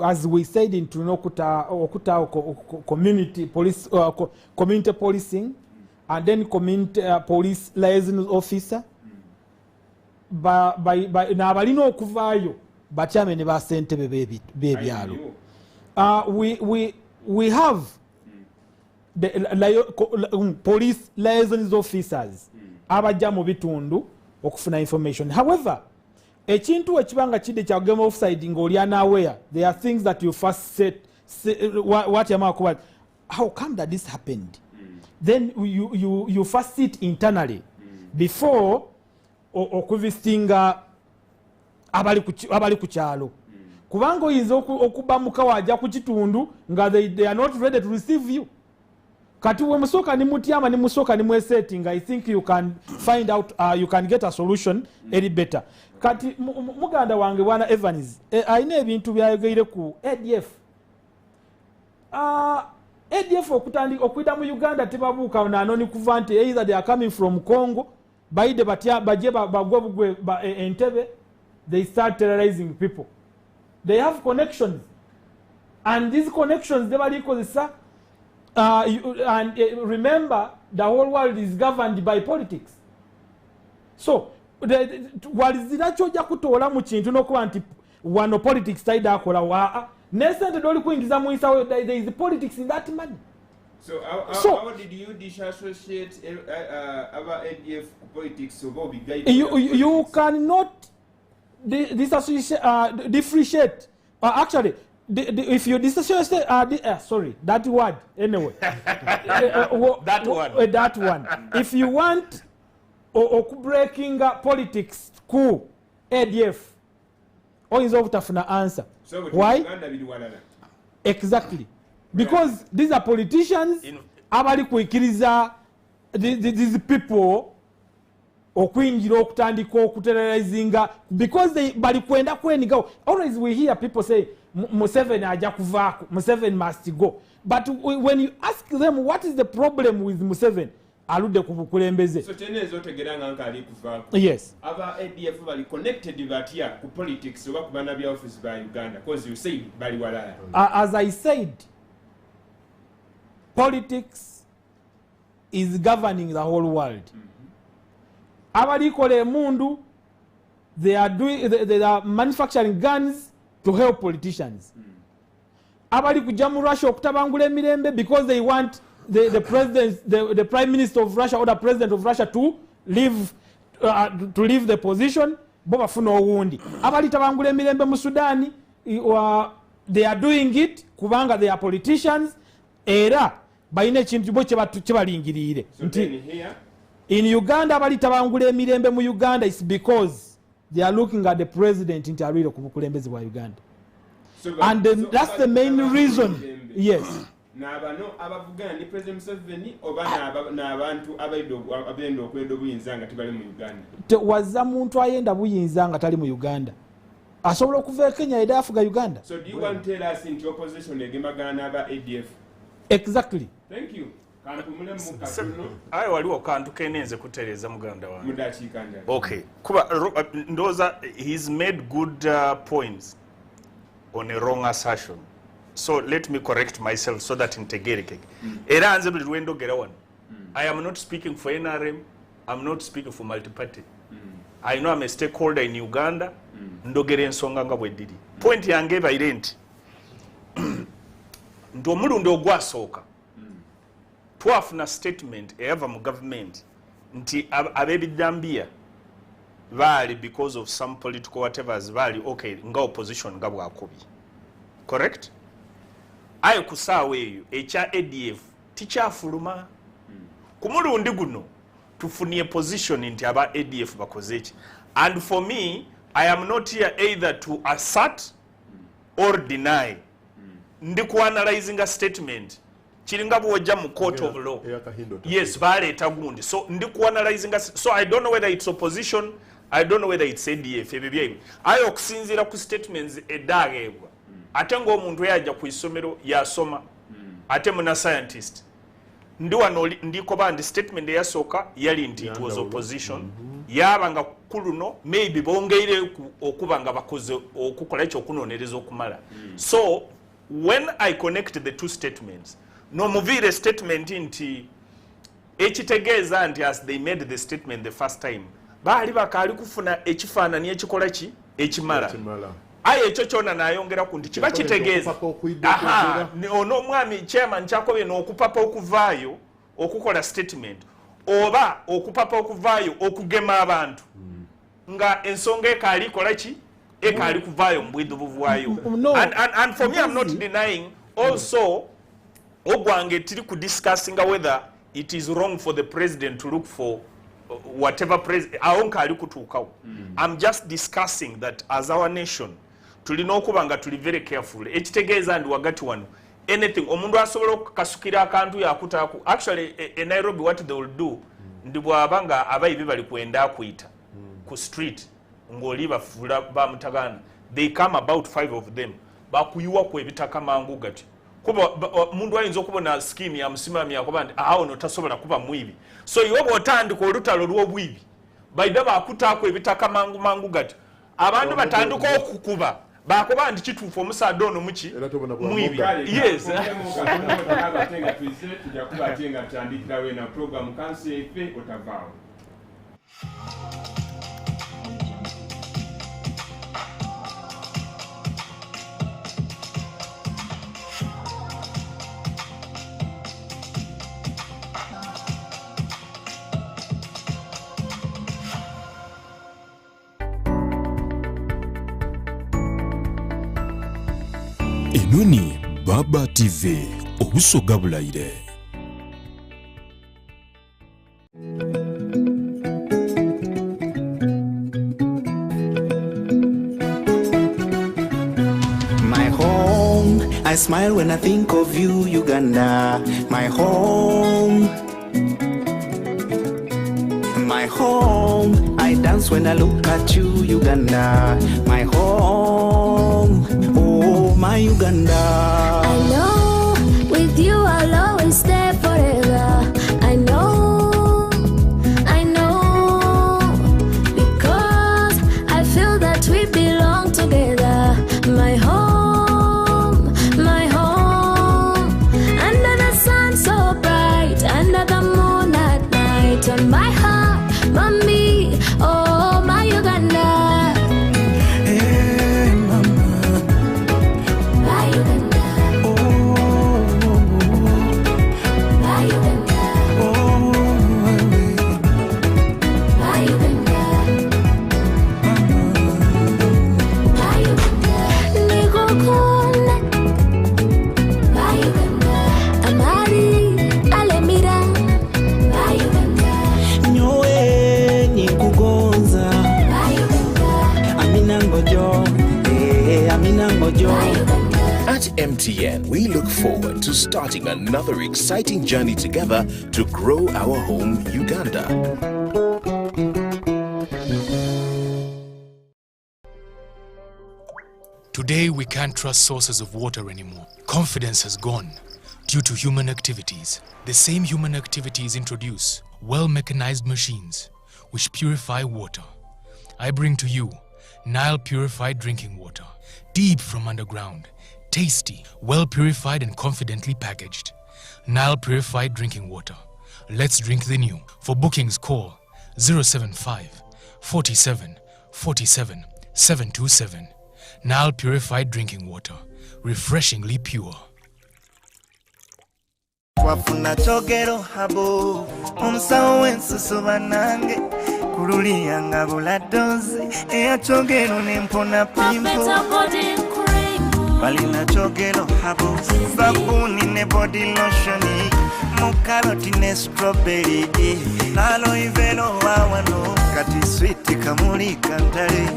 as we said in okuta community police community policing and then community police liaison officer n'abalina okuvaayo bakyame ne basentebe b'ebyalo. We have the police liaison officers abajja mu bitundu okufuna information. However, ekintu ekibanga kide kya game offside ng'oli unaware, there are things that you first what yamakuba, how come that this happened? Then you first sit internally before okuvisitinga abali ku kyalo kubanga oyinza okuba mukawa ajja ku kitundu nga they are not ready to receive you kati we musooka ni mutyama ni musooka ni mwesetting I think you can find out you can get a solution eri better kati muganda wange bwana Evans ayina ebintu byayogeire ku ADF ADF okuyita mu Uganda tebabuuka nanoni kuva nti either they are coming from Congo baide baje bagwa bugwe Entebbe they start terrorizing people they have connections and these connections they balikozesa and remember the whole world is governed by politics so walizira kyojja kutoola mu kintu n'okuba nti wano politics taida akola waa nesente doli kuingiza mu isa there is politics in that money so how did you disassociate our ADF politics of you cannot differentiate actually if you dissociate sorry that word anyway that one if you want breaking politics ku ADF oyinza obutafuna answer why exactly because these are politicians abali kuikiriza these people okwingira okutandika okuterrorizinga because they bali kwenda kwenigawo always we hear people say Museveni aja kuvaako Museveni must go but when you ask them what is the problem with Museveni aludde ku bukulembeze so tenezo tegeranga nkali kuvaako yes aba ADF bali connected batia ku politics oba ku bana bya office by Uganda because you say bali walala as I said politics is governing the whole world abalikola emundu they are manufacturing guns to help politicians abali kujja mu Russia okutabangula emirembe because they want the president the prime minister of Russia or the president of Russia to leave the position bo bafuna owundi abali tabangula emirembe mu Sudan they are doing it kubanga they are politicians era bayina ekintu bo kyebalingirire nti in Uganda abali tabangula emirembe mu Uganda is because they are looking at the president nti alwire ku bukulembeze bwa Uganda and that's the main reason yes n'abano abavugana ni President Museveni oba n'abantu abenda okwenda obuyinza nga tebali mu Uganda tewaza muntu ayenda buyinza nga tali mu Uganda asobola okuva Kenya eda afuga Uganda so do you want to tell us into opposition egemagana n'aba ADF exactly thank you ayo waliwo kantu kenenze kutereza muganda wange mudakiika njala okay kuba ndoza he's made good points on a wrong assertion so let me correct myself so that integereke era nze buli lwendo gera wano I am not speaking for NRM I'm not speaking for multi-party I know I'm a stakeholder in Uganda ndogera ensonga nga bweddiri point yange ebaire nti ndi omulundi ogwasooka twafuna statement eyava mu government nti ab'ebidambiya baali because of some political whatevers baali okay nga opposition nga bwakubi correct ayo kusaawa eyo ekya ADF tikyafuluma ku mulundi guno tufunie position nti aba ADF bakoze eki and for me I am not here either to assert or deny ndi kuanalyzing a statement kiringa bwojja mu court of law yes baleeta gundi so ndi kuanalyzing so I don't know whether it's opposition I don't know whether it's ADF ebibye ayo okusinzira ku statements edagebwa ate ng'omuntu yajja ku isomero yasoma ate muna scientist ndi wano ndiko bandi statement eyasooka yali nti it was opposition yaba nga kuluno maybe bongeire okuba nga bakoze okukola ekyo okunonereza okumala so when I connect the two statements no muvire statement nti ekitegeeza nti as they made the statement the first time baali bakaali kufuna ekifaananyi ekikola ki ekimala aye ekyo kyona nayongera ku nti kiba kitegeeza ono omwami chairman kyakobye n'okupapa okuvaayo okukola statement oba okupapa okuvaayo okugema abantu nga ensonga ekaali kola ki ekaali kuvaayo mu bwiddu buvaayo and for me I'm not denying also ogwange tiri ku discussing whether it is wrong for the president to look for whatever awo nkaali kutuukawo. I'm just discussing that as our nation tulina okuba nga tuli very careful. Ekitegeeza ndi wagati wano anything omundu asobola okukasukira akantu yakutaaku. Actually in Nairobi what they will do ndi bw'aba nga abayibi bali kwenda kuyita ku street ng'oli bafuula bamutagana, they come about 5 of them bakuyiwa ku ebitaka mangu gati kuba mundu ayinza okubona scheme ya musimami yakuba nti awo no tasobola kuba mwibi, so iwe bw'otandika olutalo lw'obwibi baida bakutaako ebitaka mangu gati abantu batandika okukuba bakuba nti kituufu omusaadde ono muki mwibi. Yes. Tujja kuba ate nga tutandikirawo na program kansi yaife otavaawo. Enoni Baba TV obusoga bulayire. My home, I smile when I think of you, Uganda. My home. My home, I dance when I look at you, Uganda. My home, oh my Uganda. I know with you I'll always stay forever. I know, because I feel that we belong together. My home, under the sun so bright, under the moon at night, on my heart, mommy, oh my Uganda. Hey, mama. My Uganda. My Uganda. My Uganda. My Uganda. Nigokunda. My Uganda. Amari alemira. My Uganda. Nyowe nikugonza. My Uganda. Amina ngojo. Amina ngojo. At MTN, we look forward to starting another exciting journey together to grow our home, Uganda. Today, we can't trust sources of water anymore. Confidence has gone due to human activities. The same human activities introduce well-mechanized machines which purify water. I bring to you Nile Purified Drinking Water, deep from underground, tasty, well-purified and confidently packaged. Nile Purified Drinking Water. Let's drink the new. For bookings, call 075 47 47 727. Nile Purified Drinking Water. Refreshingly pure. Wafuna chogero habo omusawo w'ensusu bannange kululiyanga buladozi eya chogero nempona pimpo balina chogero habo sabuni ne body lotioni mu karoti ne strawberry aloe vera wawano kati sweet kamuli kantale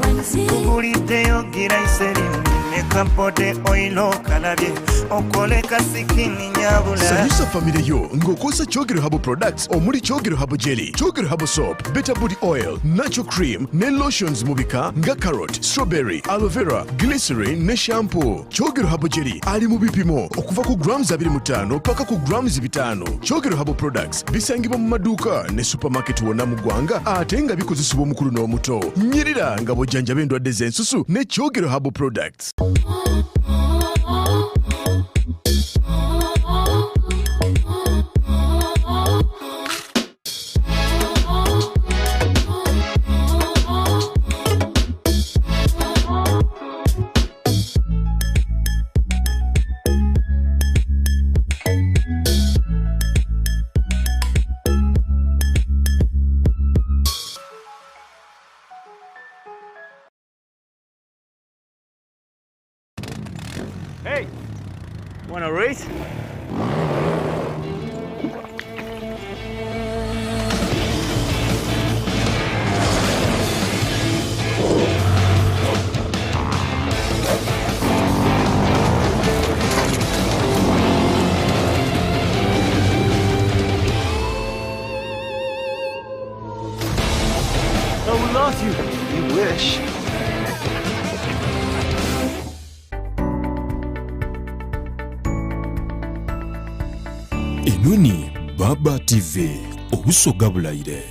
kuliddeyo giraiseri nekapode oilo kalabye okoleka sikini nyabula. Sanyusa family yo ngokosa Chogero Habo products omuli Chogero Habo jelly, Chogero Habo soap, better body oil, natural cream ne lotions mubika nga carrot, strawberry, aloe vera, glycerin ne shampoo. Chogero Habo jelly ali mu bipimo okuva ku grams 25 paka ku grams 5. Chogero Habo products bisangibwa mu maduuka ne supermarket wonna mu ggwanga ate nga bikozesebwa omukulu n'omuto. Nyirira nga bw'ojjanjaba endwadde z'ensusu ne Chogero Habo products. Hey, wanna race? Enoni Baba TV obusoga bulayire.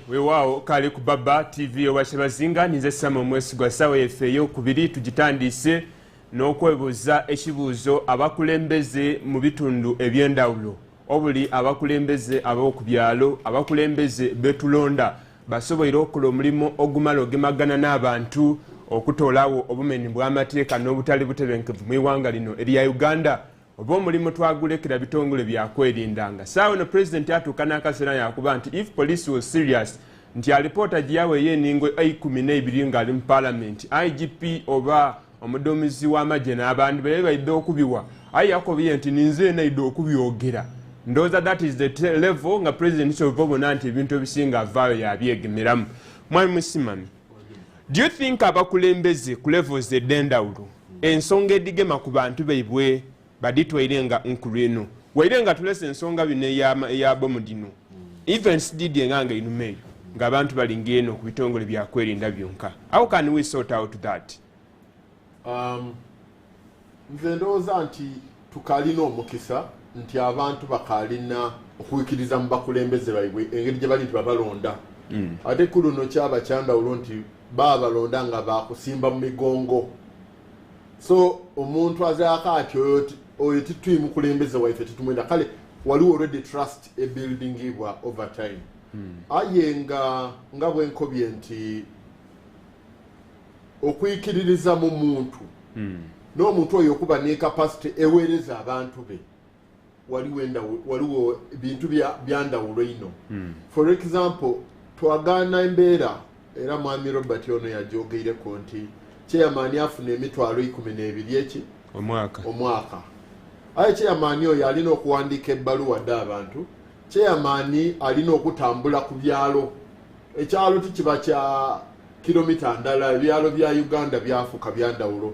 Weewaawo kali ku Baba TV owashabazinga nize Samo Mwesigwa sawa efeyo kubiri tugitandise n'okwebuuza ekibuuzo abakulembeze mu bitundu eby'endawulo obuli abakulembeze ab'okubyalo abakulembeze betulonda basoboire okukola omulimu ogumala ogemagana n'abantu okutoolawo obumenyi bw'amateeka n'obutali butebenkevu mu iwanga lino erya Uganda oba omulimu twagulekera bitongole byakwerinda saawa no president atuuka n'akaseera yakuba nti if police was serious nti alipoota gyawe y'eningo 12 ng'ali mu parliament IGP oba omuduumizi w'amagye n'abantu bebe baidde okubiwa aye yakobye nti ninze naidde okubyogera ndowooza that is the level nga president kyova obona nti ebintu ebisinga avaayo yabyegemeramu. Mwami Musimami, do you think abakulembeze ku levels edd'endawulo ensonga edigema ku bantu baibwe baditwaire nga nkulu eno waire nga tulese ensonga bino eyabomu dino events didi enganga inumeyo ng'abantu balinga eno ku bitongole byakwerinda byonka? How can we sort out that? Nze ndowooza nti tukalina omukisa nti abantu bakalina okuwikiriza mu bakulembeze baibwe engeri gye bali nti babalonda ate ku luno kyaba kyandawulo nti baabalonda nga bakusimba mu migongo so omuntu azaako ati oyo tituli mukulembeze waife titumwenda kale waliwo already trust ebuildingibwa over time aye nga bwenkobye nti okuyikiririza mu muntu n'omuntu oyo okuba ne capacity eweereza abantu be waliwo bintu byandawulo ino for example twagaana embeera era mwami Robert ono yajogeireko nti chairman afuna emitwalo 12 omwaka aye chairman oyo alina okuwandiika ebbaluwa dda abantu chairman alina okutambula ku byalo ekyalo tikiba kya kilomita ndala ebyalo bya Uganda byafuuka byandawulo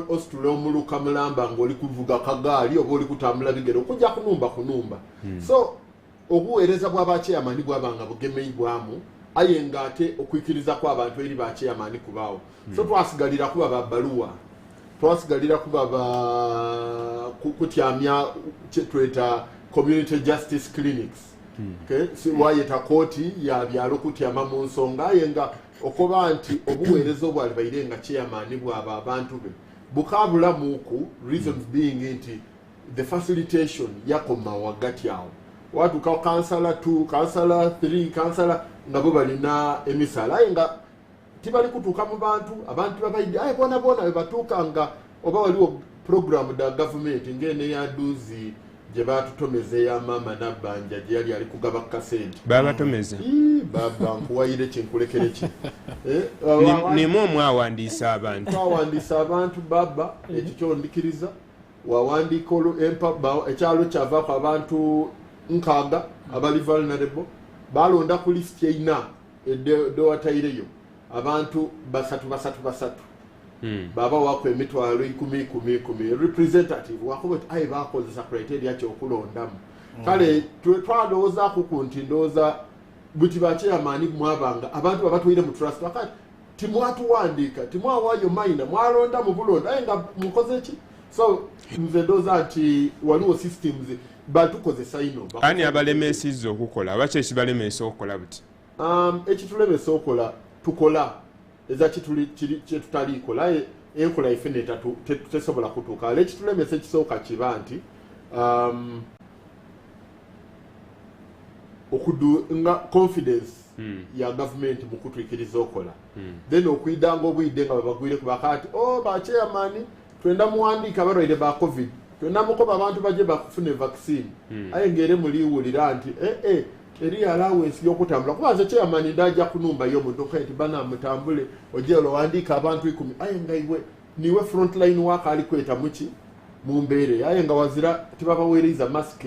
ositula omuluka mulamba ng'oli kuvuga kagaali oba oli kutambula bigere okujja kunumba so obuweereza bw'abachairman bwabanga bugemeibwamu aye ngate okwikiriza kwa abantu eri ba chairman kubaawo so twasigalira kuba babbaluwa twasigalira kuba kutyamya kyetweta community justice clinics si wayeta kooti ya byalo kutyama mu nsonga aye nga okuba nti obuweereza obwali baire nga chairman bwaba abantu be bukabula muku reasons being nti the facilitation yakoma wagati awo watuka kansala 2 kansala 3 kansala nga bo balina emisala aye nga tibali kutuuka mu abantu babaide aye bona bebatuuka nga oba waliwo program da government ngene yaduzi gye batutomeze ya mama nabbanja gye yali ali kugaba kasente babatomeze baba nkuwayire kinkulekere ki nimo mwawandiisa abantu baba ekyo kyondikiriza wawandiika ekyalo kyavaako abantu 6 abali vulnerable balonda ku list eina dowataireyo abantu basatu baba wako emitwalo 10 representative wakuba aye bakozesa criteria kyokulondamu kale twalowooza ku nti ndowooza buti bachairman mwabanga abantu babatwire mu trust wakati timwatuwandiika timwawaayo maina mwalonda mu bulonda aye nga mukoze ki so nze ndowooza nti waliwo systems batukozesa ino ani abalemesizza okukola abaki ekibalemesa okukola buti ekitulemesa okukola tukola eza kyetutaliikola aye enkola ife tesobola kutuuka ale ekitulemesa ekisooka kiba nti nga confidence ya government mu kutwikiriza okola then okwidanga obwidde nga babagwireku bakati ba chairman twenda muwandiika abalwaire ba covid twenda mukoba abantu baje bakufune vaccine aye ngere muliwulira nti eri allowance y'okutambula kuba nze chairman ndajja kunumba y'omuduka nti bana mutambule ojelo wandiika abantu 10 aye nga niwe frontline worker ali kweta muki mu mbeere aye nga wazira tibabaweereza mask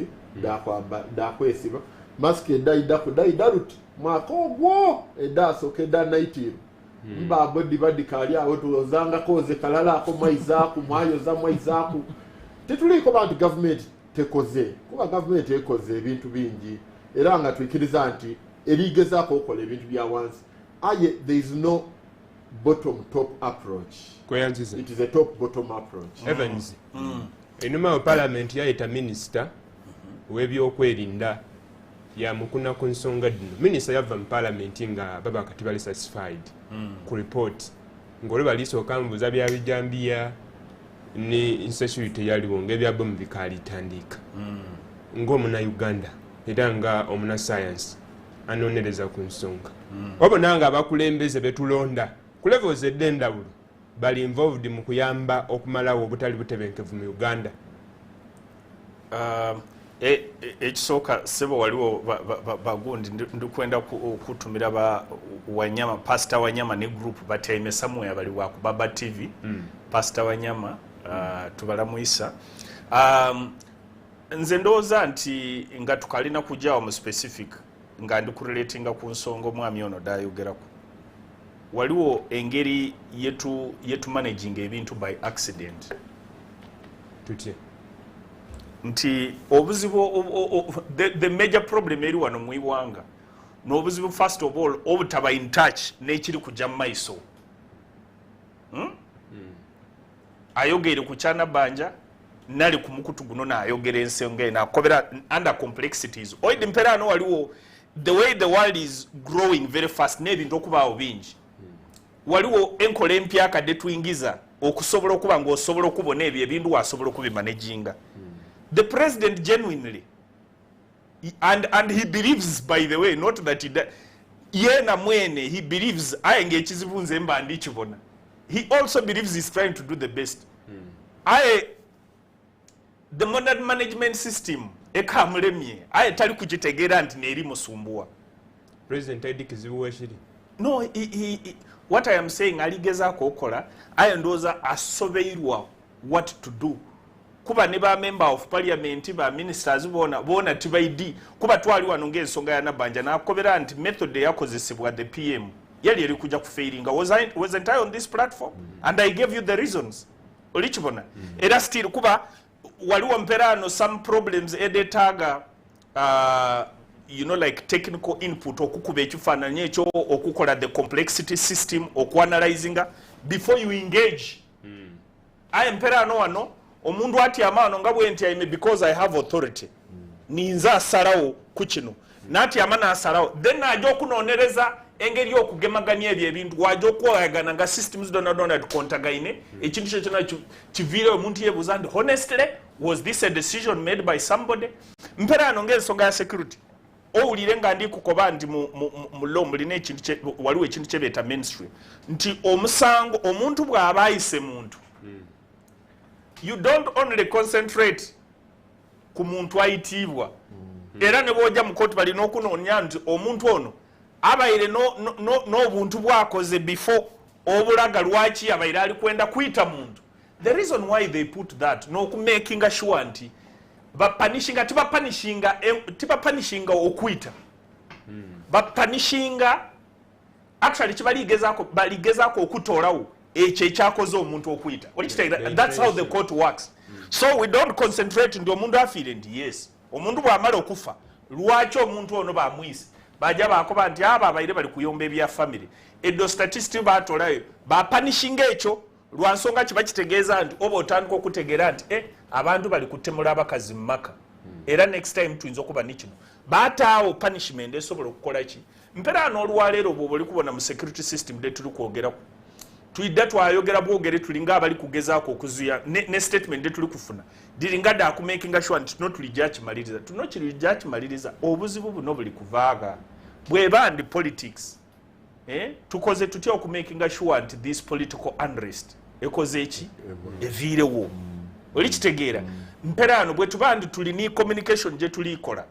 dakwesiba mask eddaiddaku daidaluti mwaka ogwo eddasooka edda naitiro mba bodi badikali awo tuzanga koze kalala ko maizaku mwayo za maizaku tetuliko bantu government tekoze kuba government ekoze ebintu bingi era nga twikiriza nti erigezako okola ebintu bya wansi aye there is no bottom top approach kweyanziza it is a top bottom approach Evans enuma parliament yaita minister w'ebyokwerinda ya mukuna ku nsonga dino minister yava mu parliament nga baba kati bali satisfied ku report ngole balisooka mbuza bya bijambiya ni insecurity yaliwo ngebya bomu bikali tandika ng'omuna Uganda era nga omuna science anonereza ku nsonga wabona nga abakulembeze betulonda ku levels eddendawulo bali involved mu kuyamba okumalawo obutali butebenkevu mu Uganda. Ekisooka sebo waliwo bagundi ndikwenda kutumira ba Wanyama Pastor Wanyama ne group batyaime somewhere bali wa ku Baba TV Pastor Wanyama tubalamuyisa nze ndowooza nti nga tukalina kujjawo mu specific nga ndi kurelatinga ku nsonga omwami ono dayogerako waliwo engeri yetu managing ebintu by accident tutye nti obuzibu the major problem eri wano mu iwanga n'obuzibu first of all obutaba in touch n'ekiri kujja mu maiso ayogere ku kyana banja nali ku mukutu guno n'ayogera ensonga eno akobera under complexities oidi mpera ano waliwo the way the world is growing very fast n'ebintu okubaawo bingi waliwo enkola empya akadde tuyingiza okusobola okuba ng'osobola okubona ebyo ebintu wasobola okubimanaginga. The president genuinely and he believes, by the way, not that yena mwene he believes aenge ekizibu nze mba ndi kibona. He also believes he's trying to do the best. The modern management system ekamulemye tali kugitegeera nti neeri musumbua. President Edi kizibu weshiri. No, he what I am saying aligezaako okola ndowooza asobeirwa what to do. Kuba ne ba member of parliament ba ministers bona tibaidi kuba twali wano ng'ensonga ya Nabanja nakobera nti method yakozesebwa the PM yali eri kuja kufailinga. Wasn't I on this platform and I gave you the reasons olichibona era still kuba waliwo mperano some problems edetaga like technical input okukuba ekifaananyi ekyo okukola the complexity system okuanalyzinga before you engage mperano wano omundu ati amaano nga bwenti aime because I have authority ninza asalawo ku kino nati amana asalawo then ajja okunonereza engeri okugemaganya ebyo ebintu wajja okwagana nga systems donna tukontagaine ekintu kyo kyonna kiviire omuntu yebuuza nti honestly was this a decision made by somebody mperano ng'ensonga ya security owulire nga ndi kukoba nti mu law mulina ekintu waliwo ekintu kyebeeta mainstream nti omusango omuntu bw'aba ayise muntu you don't only concentrate ku muntu ayitibwa era ne bwojja mu kooti balina okunoonya nti omuntu ono abaire n'obuntu bwakoze before obulaga lwaki abaire ali kwenda kuyita muntu. The reason why they put that n'okumakinga sure nti bapanishinga tibapanishinga okuyita bapanishinga actually baligezaako okutoolawo ekyo ekyakoze omuntu okuyita. That's how the court works. So we don't concentrate nti omuntu afiire nti yes omuntu bw'amala okufa lwaki omuntu ono bamwise bajja bakoba nti abo abaire bali kuyomba ebya family eddo statistics batolayo bapanishinga ekyo lwa nsonga kiba kitegeeza nti oba otandika okutegeera nti abantu bali kutemula abakazi mu maka era next time tuyinza okuba nikino bataawo punishment esobola okukola ki mpera n'olwaleero bw'oba oli kubona mu security system de tuli kwogeraku tuyidda twayogera bwogere tulinga abali kugezaako okuzuya ne statement de tuli kufuna diringa da akumakinga sure nti tulijja kimaliriza tulijja kimaliriza obuzibu buno buli kuvaaga bweba ndi politics tukoze tutya okumakinga sure nti this political unrest ekoze eki eviirewo oli kitegeera mperano bwe tuba ndi tulini communication gye tulikola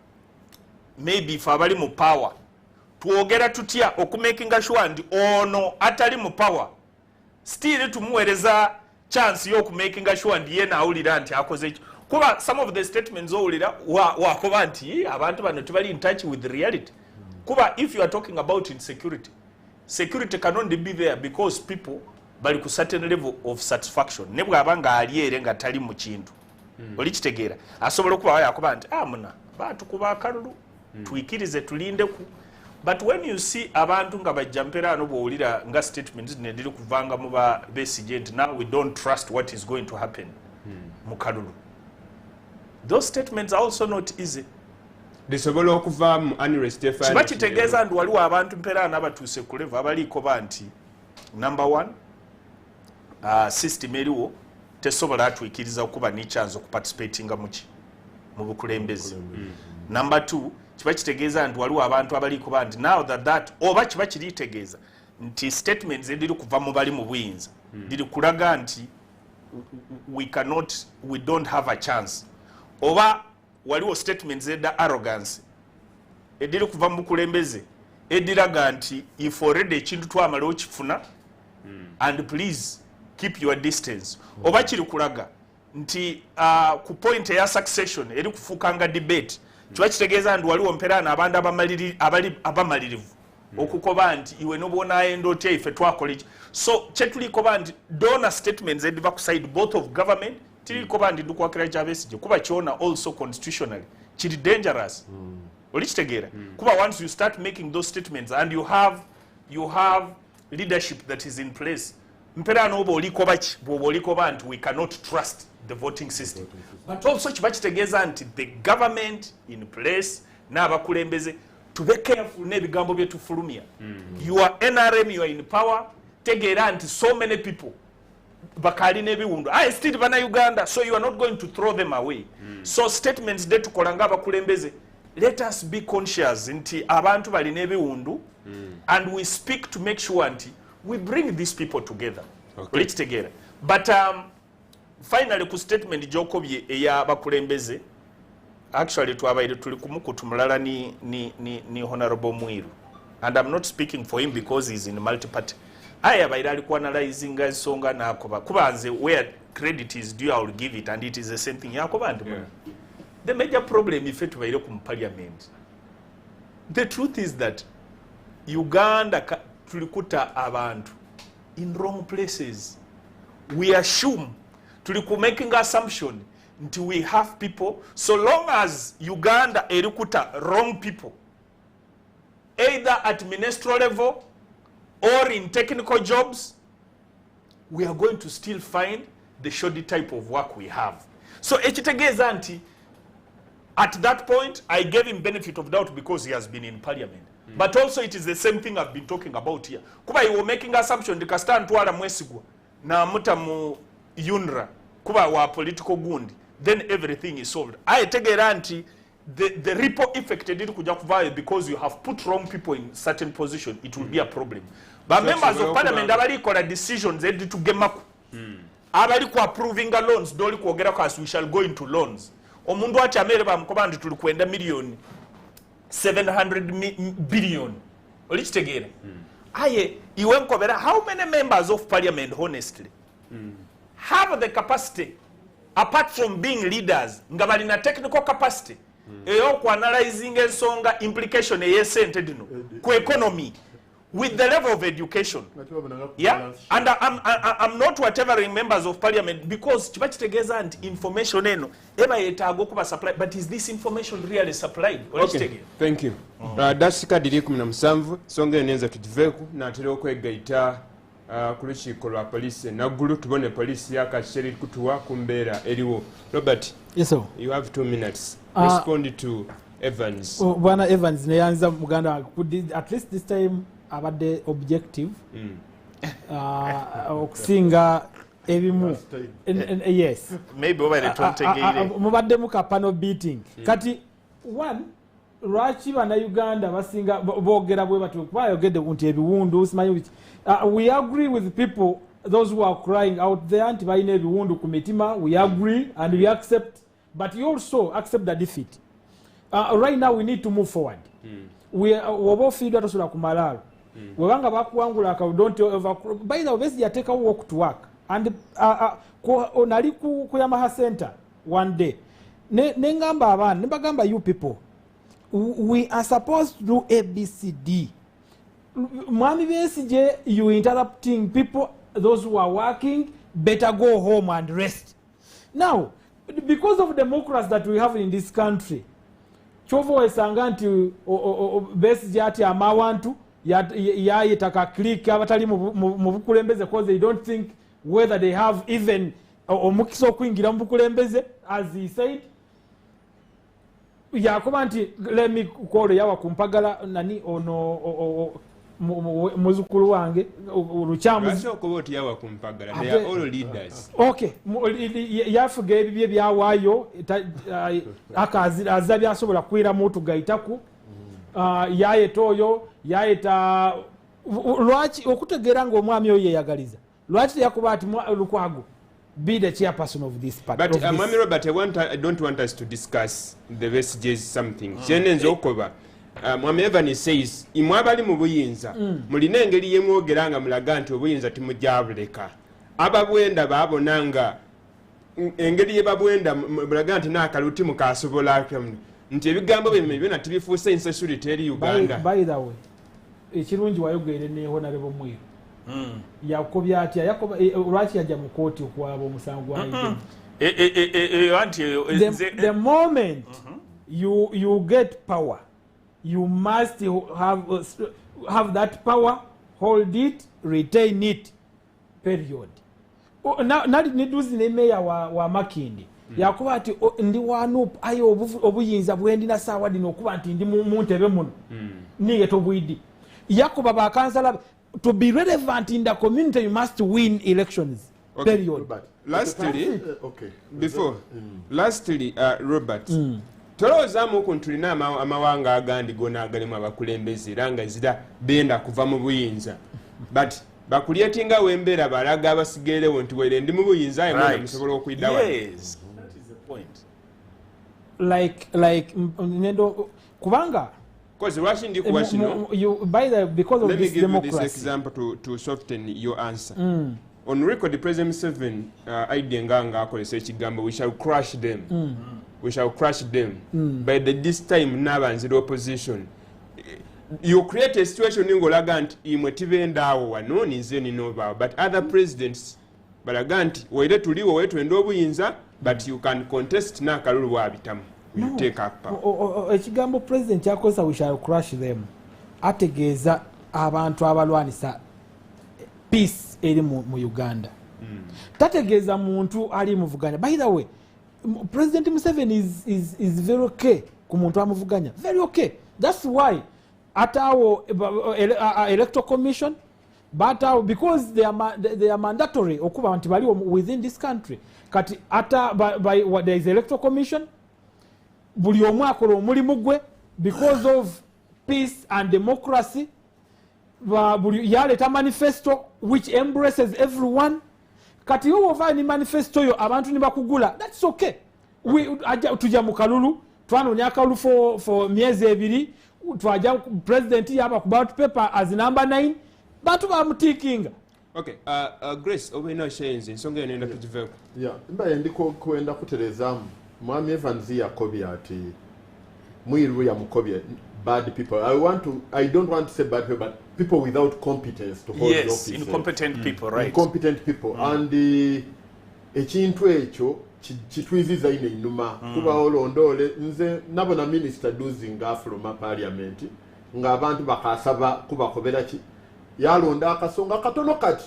maybe ife abali mu power twogera tutya okumakinga sure nti ono atali mu power still tumuweereza chance y'okumakinga sure nti yena awulira nti akoze ekyo kuba some of the statements owulira wakoba nti abantu bano tebali in touch with reality kuba if you are talking about insecurity security can only be there because people bali ku certain level of satisfaction ne bwaba nga ali ere nga tali mu kintu oli kitegeera asobola okuba yakuba nti muna batukuba akalulu tuikirize tulinde ku but when you see abantu nga bajja mpera ano bwolira nga statement ne ndiri kuvanga mu ba Besigye now we don't trust what is going to happen mu kalulu. Those statements are also not easy. Disobola okuva mu unrest efa. Kiba kitegeeza nti waliwo abantu mpera n'abatuuse ku level abaliko banti number 1 system eriwo tesobola atwikiriza okuba ni chance okuparticipatinga mu bukulembezi. Number 2 kiba kitegeeza nti waliwo abantu abaliko banti now that oba kiba kiritegeeza nti statements ediri kuva mu bali mu buyinza diri kulaga nti we don't have a chance. Oba waliwo statements eda arrogance ediri kuva mu kulembeze ediraga nti if already ekintu twamala okifuna and please keep your distance. Oba kiri kulaga nti ku point ya succession eri kufukanga debate kiba kitegeeza nti waliwo mperana abantu abamalirivu okukoba nti iwe nobona endo otya ife twakola iki. So kyetuliko nti donor statements ediva ku side both of government tiliko ndi ndukwakira kya Besigye kuba kyona also constitutionally kiri dangerous. Oli kitegeera kuba once you start making those statements and you have leadership that is in place mperana obo oliko nti we cannot trust the voting system. But also kiba kitegeeza nti the government in place n'abakulembeze to be careful n'ebigambo byetufulumya. You are NRM, you are in power, tegeera nti so many people bakali n'ebiwundu still bana Uganda, so you are not going to throw them away. So statements de tukola nga abakulembeze, let us be conscious nti abantu bali n'ebiwundu and we speak to make sure nti we bring these people together. Let's together. But finally ku statement jokobye eya bakulembeze actually twabaire tuli kumukutu mulala ni Honorable Mwiru, and I'm not speaking for him because he's in multi-party. Abaire ali ku analyzing ensonga nakoba kubanze where credit is due, I will give it, and it is the same thing yakoba ndi. The major problem if tubaire ku parliament, the truth is that Uganda tulikuta abantu in wrong places. We assume making assumption until we have people, so long as Uganda erikuta wrong people either at ministerial level or in technical jobs, we are going to still find the shoddy type of work we have. So ekitegeeza nti at that point I gave him benefit of doubt because he has been in parliament. But also it is the same thing I've been talking about here. Kuba you were making assumption dikasta ntwala Mwesigwa na muta mu UNRA kuba wa political gundi, then everything is solved. I tegeera nti the ripple effect ediri kuja kuvayo because you have put wrong people in certain position, it will be a problem. But members of parliament abali kola decisions edi tugemaku abali ku approving loans doli kwogera kwa we shall go into loans. Omundu ati amere bamukoba ndi tuli kwenda million 700 billion. Oli kitegeera aye iwe nkobera how many members of parliament honestly have the capacity apart from being leaders nga balina technical capacity eyo ku analyzing ensonga implication eyesente dino ku economy with the level of education. Yeah, and I'm not whatever members of parliament because kiba kitegeeza nti information eno eba yetaaga okuba supply, but is this information really supplied? Okay, thank you. Dasika diri 17 songa eneza tujiveku na tero okwegaita ku lukiiko lwa police naggulu tubone police yakasheri kutuwa kumbeera eriwo. Robert, yes sir, you have 2 minutes. Respond to Evans. Bwana Evans neyanza Muganda at least this time abadde objective okusinga ebimu. Yes, maybe over the tontegeire mubadde muka panel beating kati one lwaki bana Uganda basinga boogera bwe batu bayogedde nti ebiwundu simanyi we agree with people those who are crying out there nti balina ebiwundu ku mitima. We agree and we accept, but you also accept the defeat. Right now we need to move forward. We wobo feedwa tosola kumalaalo webanga bakuwangula ka don't over by the way you take a walk to work and onali ku Yamaha Center one day nengamba abana nibagamba you people we are supposed to do ABCD. Mwami Besigye, you interrupting people, those who are working, better go home and rest. Now, because of democracy that we have in this country, Chovo esanga nti Besigye ati amawantu yayetaka click abatali mu bukulembeze because they don't think whether they have even omukisa okwingira mu bukulembeze, as he said. Yakuba nti let me call yawa kumpagala nani ono muzukulu wange Luchamu. Basho kuboti yawa kumpagala, they are all leaders. Okay, yafuga ebibye byawaayo akazi byasobola kwira mutu gaitaku yayeta oyo yayeta lwaki okutegeera ng'omwami oyo yeyagaliza lwaki yakuba ati Lukwago be the chairperson of this party. But Mwami Robert, I don't want us to discuss the Besigye's something. Chenenzo okoba Mwami Evan says imwabali mu buyinza mulina engeri yemwogeranga mulaga nti obuyinza timujabuleka ababwenda babonanga engeri yebabwenda mulaga nti n'akaluti mukasobola nti ebigambo bye byonna tibifuuse insecurity eri Uganda. By the way, ekirungi wayogere ne Honorable Mwiru yakobya atya yakoba lwaki yajja mu kooti okwaba omusango wa the moment you get power, you must have that power, hold it, retain it, period. Nali niduzi ne meya wa Makindi yakuba ati ndi wanu ayo obuyinza bwendina sawa dino okuba nti ndi mu ntebe muno niye tobwidi yakuba ba kansala. To be relevant in the community, you must win elections. Okay. Period. Lastly, before lastly, Robert, tolowoozamu ku ntulina amawanga agandi gonna agalimu abakulembeze era nga zira benda kuva mu buyinza, but bakulyetinga wembeera balaga abasigerewo nti were ndi mu buyinza ayo mwana musobola okwiddawa. Yes, that is the point. Like nendo kubanga because rushing the question, because of let this me give democracy. You this example to soften your answer. On record, the President Museveni idenganga akolesa ekigambo we shall crush them. We shall crush them. By this time nabanzira opposition. You create a situation ngolaga nti imwe tibendaawo wano nize ninova, but other presidents balaga nti waire tuliwo wetu enda obuyinza, but you can contest n'akalulu wabitamu. You take up power. Ekigambo president yakozesa we shall crush them ategeeza abantu abalwanisa peace eri mu Uganda. Tategeeza muntu ali muvuganya. By the way, President Museveni is very okay ku muntu amuvuganya. Very okay. That's why atawo electoral commission, but because they are mandatory okuba nti bali within this country. Kati ata by there is electoral commission, buli omu akola omulimu gwe because of peace and democracy. Yaleta manifesto which embraces everyone. Kati yo ova ni manifesto yo abantu nibakugula, that's okay. Tujja mu kalulu twanoonya akalulu for myezi ebiri, twaja president yaba ku ballot paper as number 9, bantu bamutikinga. Okay, Grace obina shenzi nsonga yenda kujiveko. Yeah, mbaye ndiko kwenda kuterezamu Mwami Evans yakobya ati Mwiru ya mukobya bad people. I don't want to say bad people, but people without competence to hold office. Yes, incompetent people, right? Incompetent people. And ekintu ekyo kitwiziza ine inuma kuba olondole nze nabona minister duzinga from parliament nga abantu bakasaba kuba kobera ki yalonda akasonga katono kati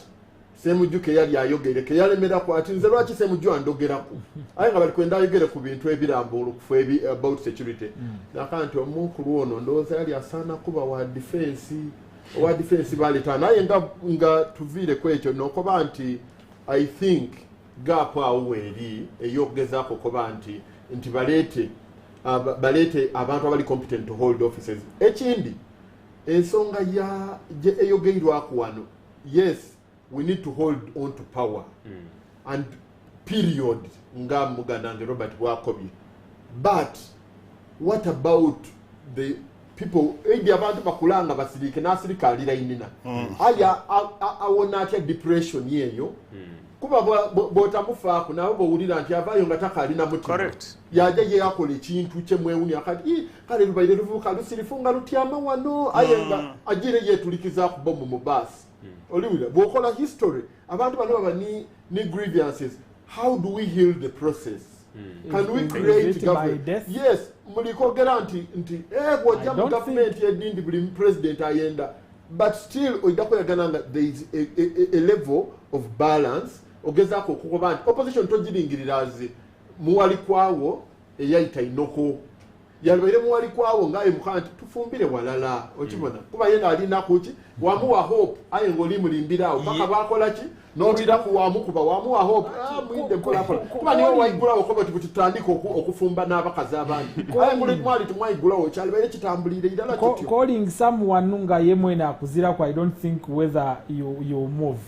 semujuke yali ayogereke yalemera kwati nze lwaki semuju andogerako aye nga bali kwenda ayogere ku bintu ebirambulu kufu about security nakanti omukulu ono ndoza yali asana kuba wa defense bali tana aye nga tuvire kwekyo nokoba nti I think gap aweri eyogezako koba nti balete abantu abali competent to hold offices. Ekindi ensonga ya eyogeirwako wano, yes, we need to hold on to power and period nga Muganange Robert Wakobi, but what about the people abantu bakulanga basirike nasirika alira inina aya awona atya depression yeyo kuba bwotamufaako nawe bwowulira nti avaayo nga takalina mutima yaja ye akola ekintu kyemwewunya kati kale lubaire luvubuka lusirifu nga lutyama wano aye nga agire yetulikiza ku bomu mu baasi oliwira bw'okola history abantu bano baba ni grievances. How do we heal the process? Can we create government? Yes, mulikogera nti bw'ojja mu gavumenti edindi buli president ayenda, but still ojja kweyagana nga there is a level of balance ogezaako okukoba nti opposition togiringirira zi muwali kwawo eyayita inoko yalibaire muwali kwawo ngaaye mukaa nti tufumbire walala okibona kuba yena alina kuki wamuwa hope aye ng'oli mulimbirawo paka bakola ki n'obira ku wamukuba wamuwa hope mwidde mpolapola kuba niwe waigulawo koba tutandika okufumba n'abakazi abandi aye ng'oli mwali tumwayigulawo kyalibaire kitambulire irala kityo calling someone nga ye mwena akuzira kwa I don't think whether you move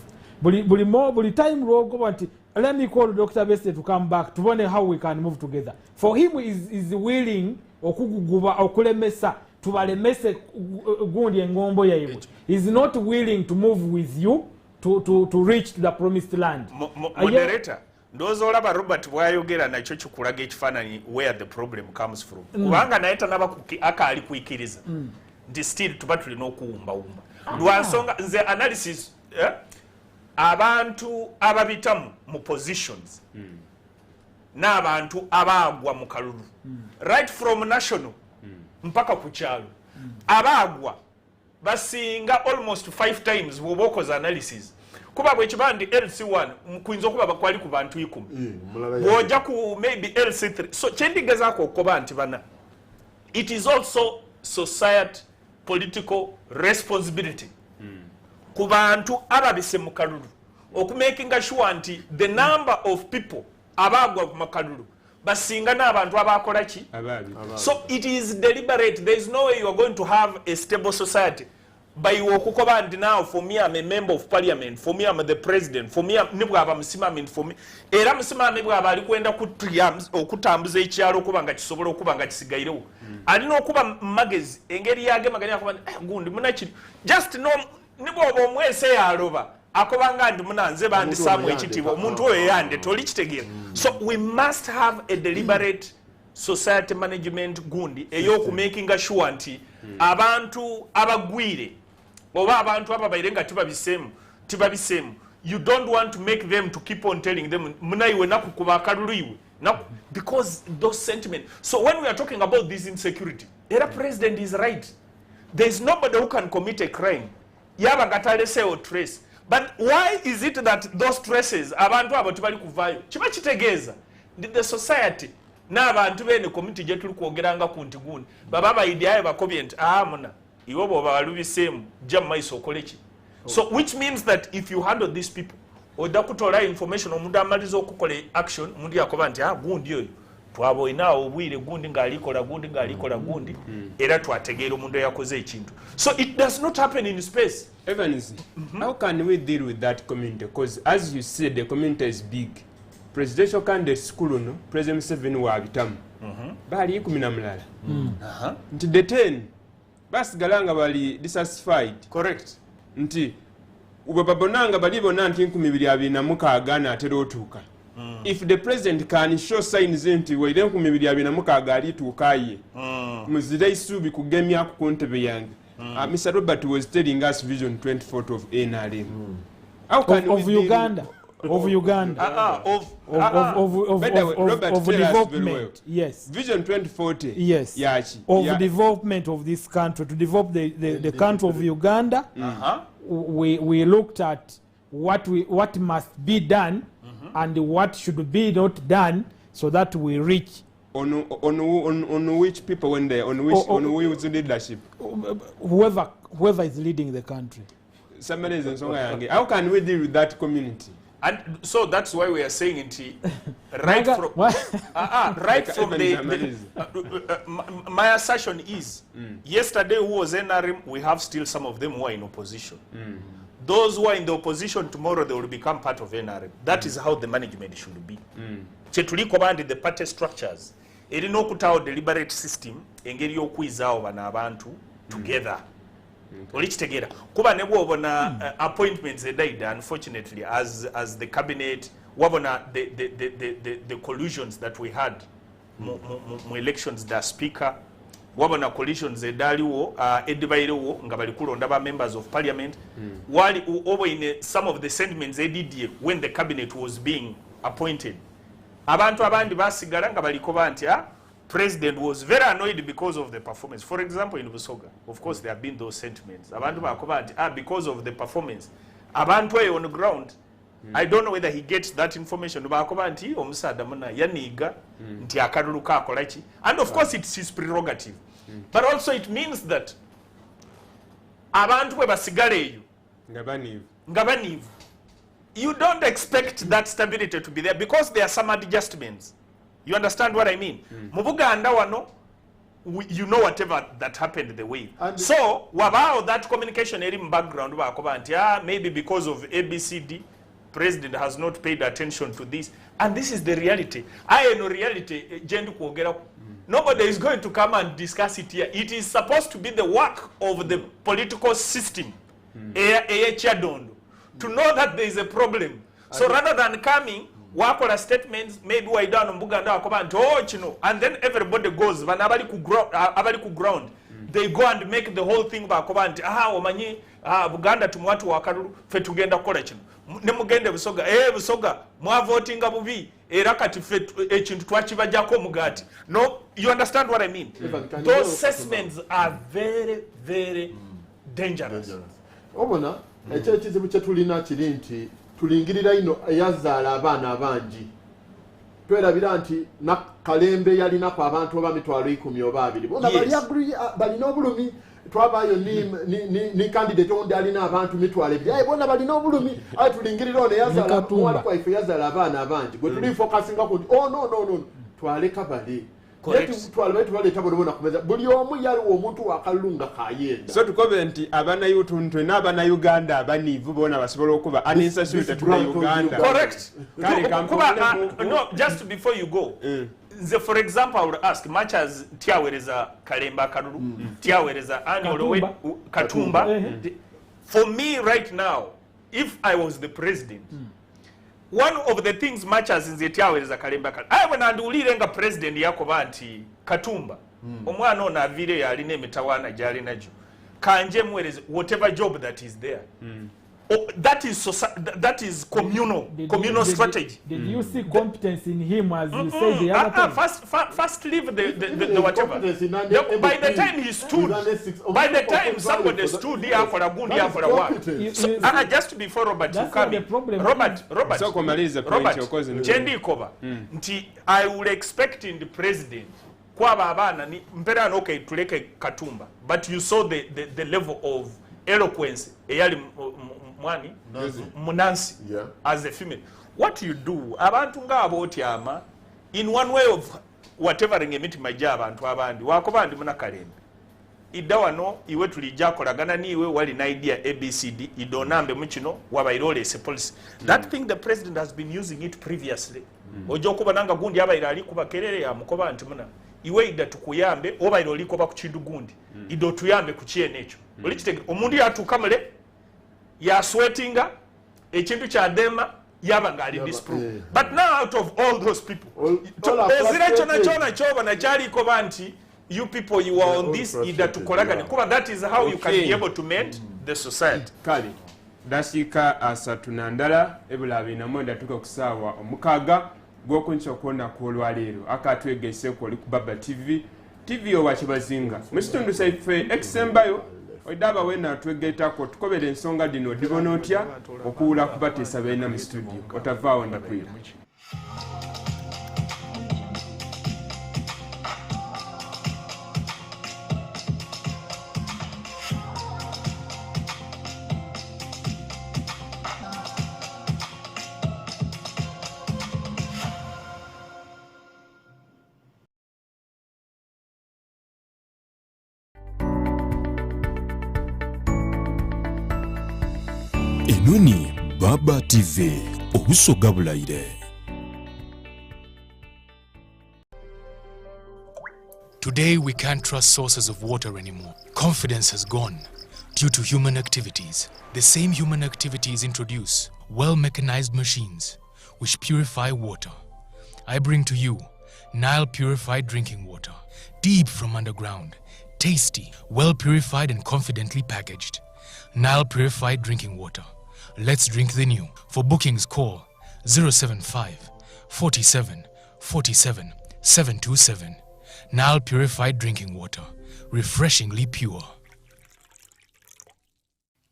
buli time lwogoba nti let me call Dr. Beste to come back tubone how we can move together. For him is willing okuguguba okulemesa tubalemese gundi engombo yaibwe. Is not willing to move with you to reach to the promised land. Moderator, ndozo olaba Robert bwayogera nakyo kikulaga ekifaananyi where the problem comes from. Kubanga naye tanaba akaali kuyikiriza. Nti still tuba tulina okuwumbawumba. Lwansonga nze analysis abantu ababitamu mu positions n'abantu abagwa mu kalulu right from national mpaka ku kyalo abagwa basinga almost 5 times bwobokoza analysis kuba bwekibandi LC1 kuyinza okuba bakwali ku bantu 10 bwojja ku maybe LC3 so kyendigezaako okukoba nti bana it is also society political responsibility ku bantu ababise mu kalulu okumakinga sure nti the number of people abagwa mu kalulu basinga n'abantu abakola ki so it is deliberate. There is no way you are going to have a stable society by okukoba nti now for me I'm a member of parliament, for me I'm the president, for me nibwa abamusimami for me era musimami bwaba ali kwenda okutambuza ekyalo okuba nga kisobola okuba nga kisigairewo alina okuba magezi engeri yage maganya akuba gundi munaki just no nibwo omwese yaloba akobanga ndi munanze bandi samu ekitibo omuntu oyo yande toli kitegeera. So we must have a deliberate society management gundi eyokumakinga sure nti abantu abagwire oba abantu ababaire nga tibabisemu you don't want to make them to keep on telling them munaiwe nakukuba akaluluiwe because those sentiments. So when we are talking about this insecurity, the president is right. There is nobody who can commit a crime yaba ngatalese or trace. But why is it that those traces abantu abo tibali kuvayo kiba kitegeeza the society n'abantu bene community gye tuli kwogeranga ku nti gundi baba bayidiayo bakobye nti muna iwo bo balubisemu jja mu maiso okoleki. So which means that if you handle these people oda kutola information omuntu amaliza okukola action omuntu yakoba nti gundi oyo twaboinaawo obwire gundi ng'alikola gundi era twategeera omuntu yakoze ekintu. So it does not happen in space. Evans, how can we deal with that community? Because as you said, the community is big. Presidential candidate school no President Museveni wabitamu bali 10 nti the 10 basigala nga bali dissatisfied. Correct. Nti ubababonanga bali bonna nti 2026 naatera otuuka. If the president can show signs nti waire 2026 alituuka ye muzire isubi kugemya ku ntebe yange. Mr. Robert was telling us Vision 2040 of NRM. How can of Uganda? Of Uganda. Of development. Yes. Vision 2040. Yes. Yachi. Of development of this country, to develop the country of Uganda. We looked at what must be done and what should be not done so that we reach. On which people when they on which leadership? Whoever is leading the country. Somebody is how can we deal with that community? And so that's why we are saying it right from my assertion is yesterday who was NRM, we have still some of them who are in opposition. Those who are in the opposition tomorrow, they will become part of NRM. That is how the management should be. Chetuli command the party structures. Erino okutawo deliberate system engeri y'okwizaawo bano abantu together Olichitegeera kuba ne bwobona appointments edaida unfortunately as the cabinet wabona the collusions that we had mu elections da speaker wabona collisions edaliwo edibairewo nga bali kulonda ba members of parliament wali over in some of the sentiments edidie when the cabinet was being appointed abantu abandi basigala nga baliko banti president was very annoyed because of the performance. For example, in Busoga, of course, there have been those sentiments. Abantu bakoba because of the performance. Abantu on the ground, I don't know whether he gets that information. Bakoba nti omusada muna yaniga nti akaruluka akolachi. And of course, it's his prerogative. But also it means that abantu basigale ngabanivu. You don't expect that stability to be there because there are some adjustments. You understand what I mean? Mubuganda wano, you know whatever that happened the way. So, wabao that communication in background, maybe because of ABCD, president has not paid attention to this. And this is the reality. I know reality, nobody is going to come and discuss it here. It is supposed to be the work of the political system, to know that there is a problem. So rather than coming, wakola statements maybe waidano mbuganda wakoba nto and then everybody goes abali ku ground they go and make the whole thing bakoba nti omanyi Buganda tumwatu wakalulu fe tugenda kola kino ne mugende Busoga Busoga mwa votinga bubi era kati fe ekintu twakibajjako mugati. No, you understand what I mean? Those assessments are very very dangerous. Obona ekyo kizibu kye tulina kiri nti tulingirira ino yazaala abaana abangi twerabira nti na Kalembe yalina ku abantu oba mitwalo 10 oba 2 bona balina obulumi twabayo ni candidate ondi alina abantu mitwalo 2 bona balina obulumi tulingirira ono yazaala kumwala kwa ife yazaala abaana abangi gwe tuli focusinga ku no twaleka bali buli omu yaliwo omuntu wakalunga kayenda. So tukobe nti abana yutuntu n'abana Uganda abanivu bona basobola okuba uninstituted to Uganda. Correct. No, just before you go. For example, I would ask, much as Tiawereza Kalemba Kalulu, Tiawereza Anyolo Katumba, for me right now, if I was the president, one of the things much as in the Tiawereza Kalemba Kalulu, I when andulirenga president yakoba nti Katumba, omwana ono avire yaline emitawana gyali najo, kanje mwereze whatever job that is there. That is communal strategy. Did you see competence in him as you say the other time? First leave the whatever. By the time he stood, by the time somebody stood here for a good here for a while. Just before Robert you come in. Robert, Jendi Koba, I would expect in the president, kwaba abana ni mpera okay tuleke Katumba, but you saw the level of eloquence eyali mwani Munansi as a female. What you do abantu ngabo otyama in one way of whatever ngemiti majja abantu abandi wakobandi muna Kalembe idda wano iwe tulijja kolagana niwe wali na idea ABCD idonambe mukino wabairole ese policy. That thing the president has been using it previously. Ojo kuba nanga gundi abaira ali kuba kerere ya mukoba anti muna iwe idda tukuyambe obairole kuba kuchindu gundi ido tuyambe kuchiene echo olichitege omundu yatukamule ya sweatinga ekintu kya dema yaba ngali disprove. But now out of all those people chona choba na chali ko banti you people you are on this ida tukolagane kuba that is how you can be able to mend the society. Kali dasika asatu nandala ebulabi na mwenda tuka kusawa omukaga gwokuncha kuona kwolwalero akatwegese ko li ku Baba TV owachibazinga msitundu saife exembayo oidaba wena twegeta ko tukobere ensonga dino dibonotya okuula kubatesa bena mu studio otavaawo ndakwira. Enoni Baba TV obusoga bulayire. Today we can't trust sources of water anymore. Confidence has gone due to human activities. The same human activities introduce well-mechanized machines which purify water. I bring to you Nile purified drinking water, deep from underground, tasty, well-purified and confidently packaged. Nile purified drinking water. Let's drink the new. For bookings, call 075 47 47 727. Nile purified drinking water, refreshingly pure.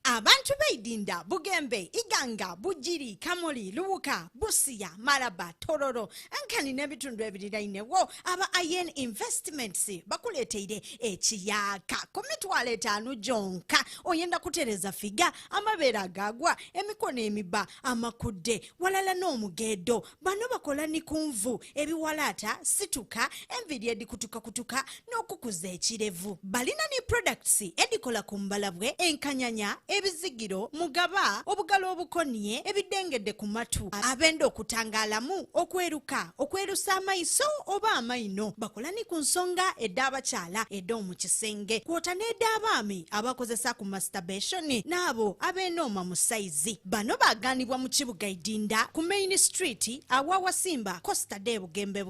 Abantu beidinda Bugembe Iganga Bujiri Kamoli Luwuka Busia Maraba Tororo ankani n'ebitundu ebirirayinewo aba Iron Investments bakuleteire ekiyaka ku mitwalo 5 jonka oyenda kutereza figa amabeera agagwa emikono emiba amakudde walala n'omugedo bano bakola ni kunvu ebiwalaata situka enviri edikutuka n'okukuza ekirevu balina ni products edikola ku mbalabwe enkanyanya ebizigiro mugaba obugalo obukonye ebidengedde ku matu abenda okutangaalamu okwerusa amaiso oba amaino bakola ni ku nsonga ed'abakyala ed'omu kisenge kwota n'ed'abaami abakozesa ku masturbation n'abo ab'enooma mu saizi bano baganibwa mu kibuga Idinda ku Main Street awawasimba Costa de Bugembe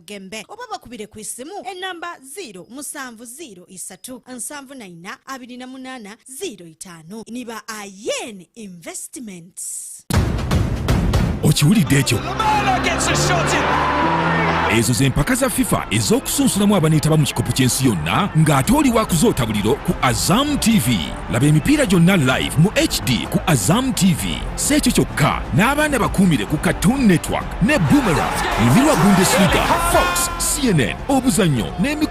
oba bakubire ku isimu enamba 07307942805 niba Iron Investments. Okiwulidde ekyo? Ezo z'empaka za FIFA ez'okusunsulamu abaneetaba mu kikopo ky'ensi yonna ng'ate oli wakuzoota buliro ku Azam TV. Laba emipiira gyonna live mu HD ku Azam TV. Si ekyo kyokka n'abaana bakuumire ku Cartoon Network ne Boomerang, emirwa Bundesliga, Fox, CNN, obuzannyo n'emikutu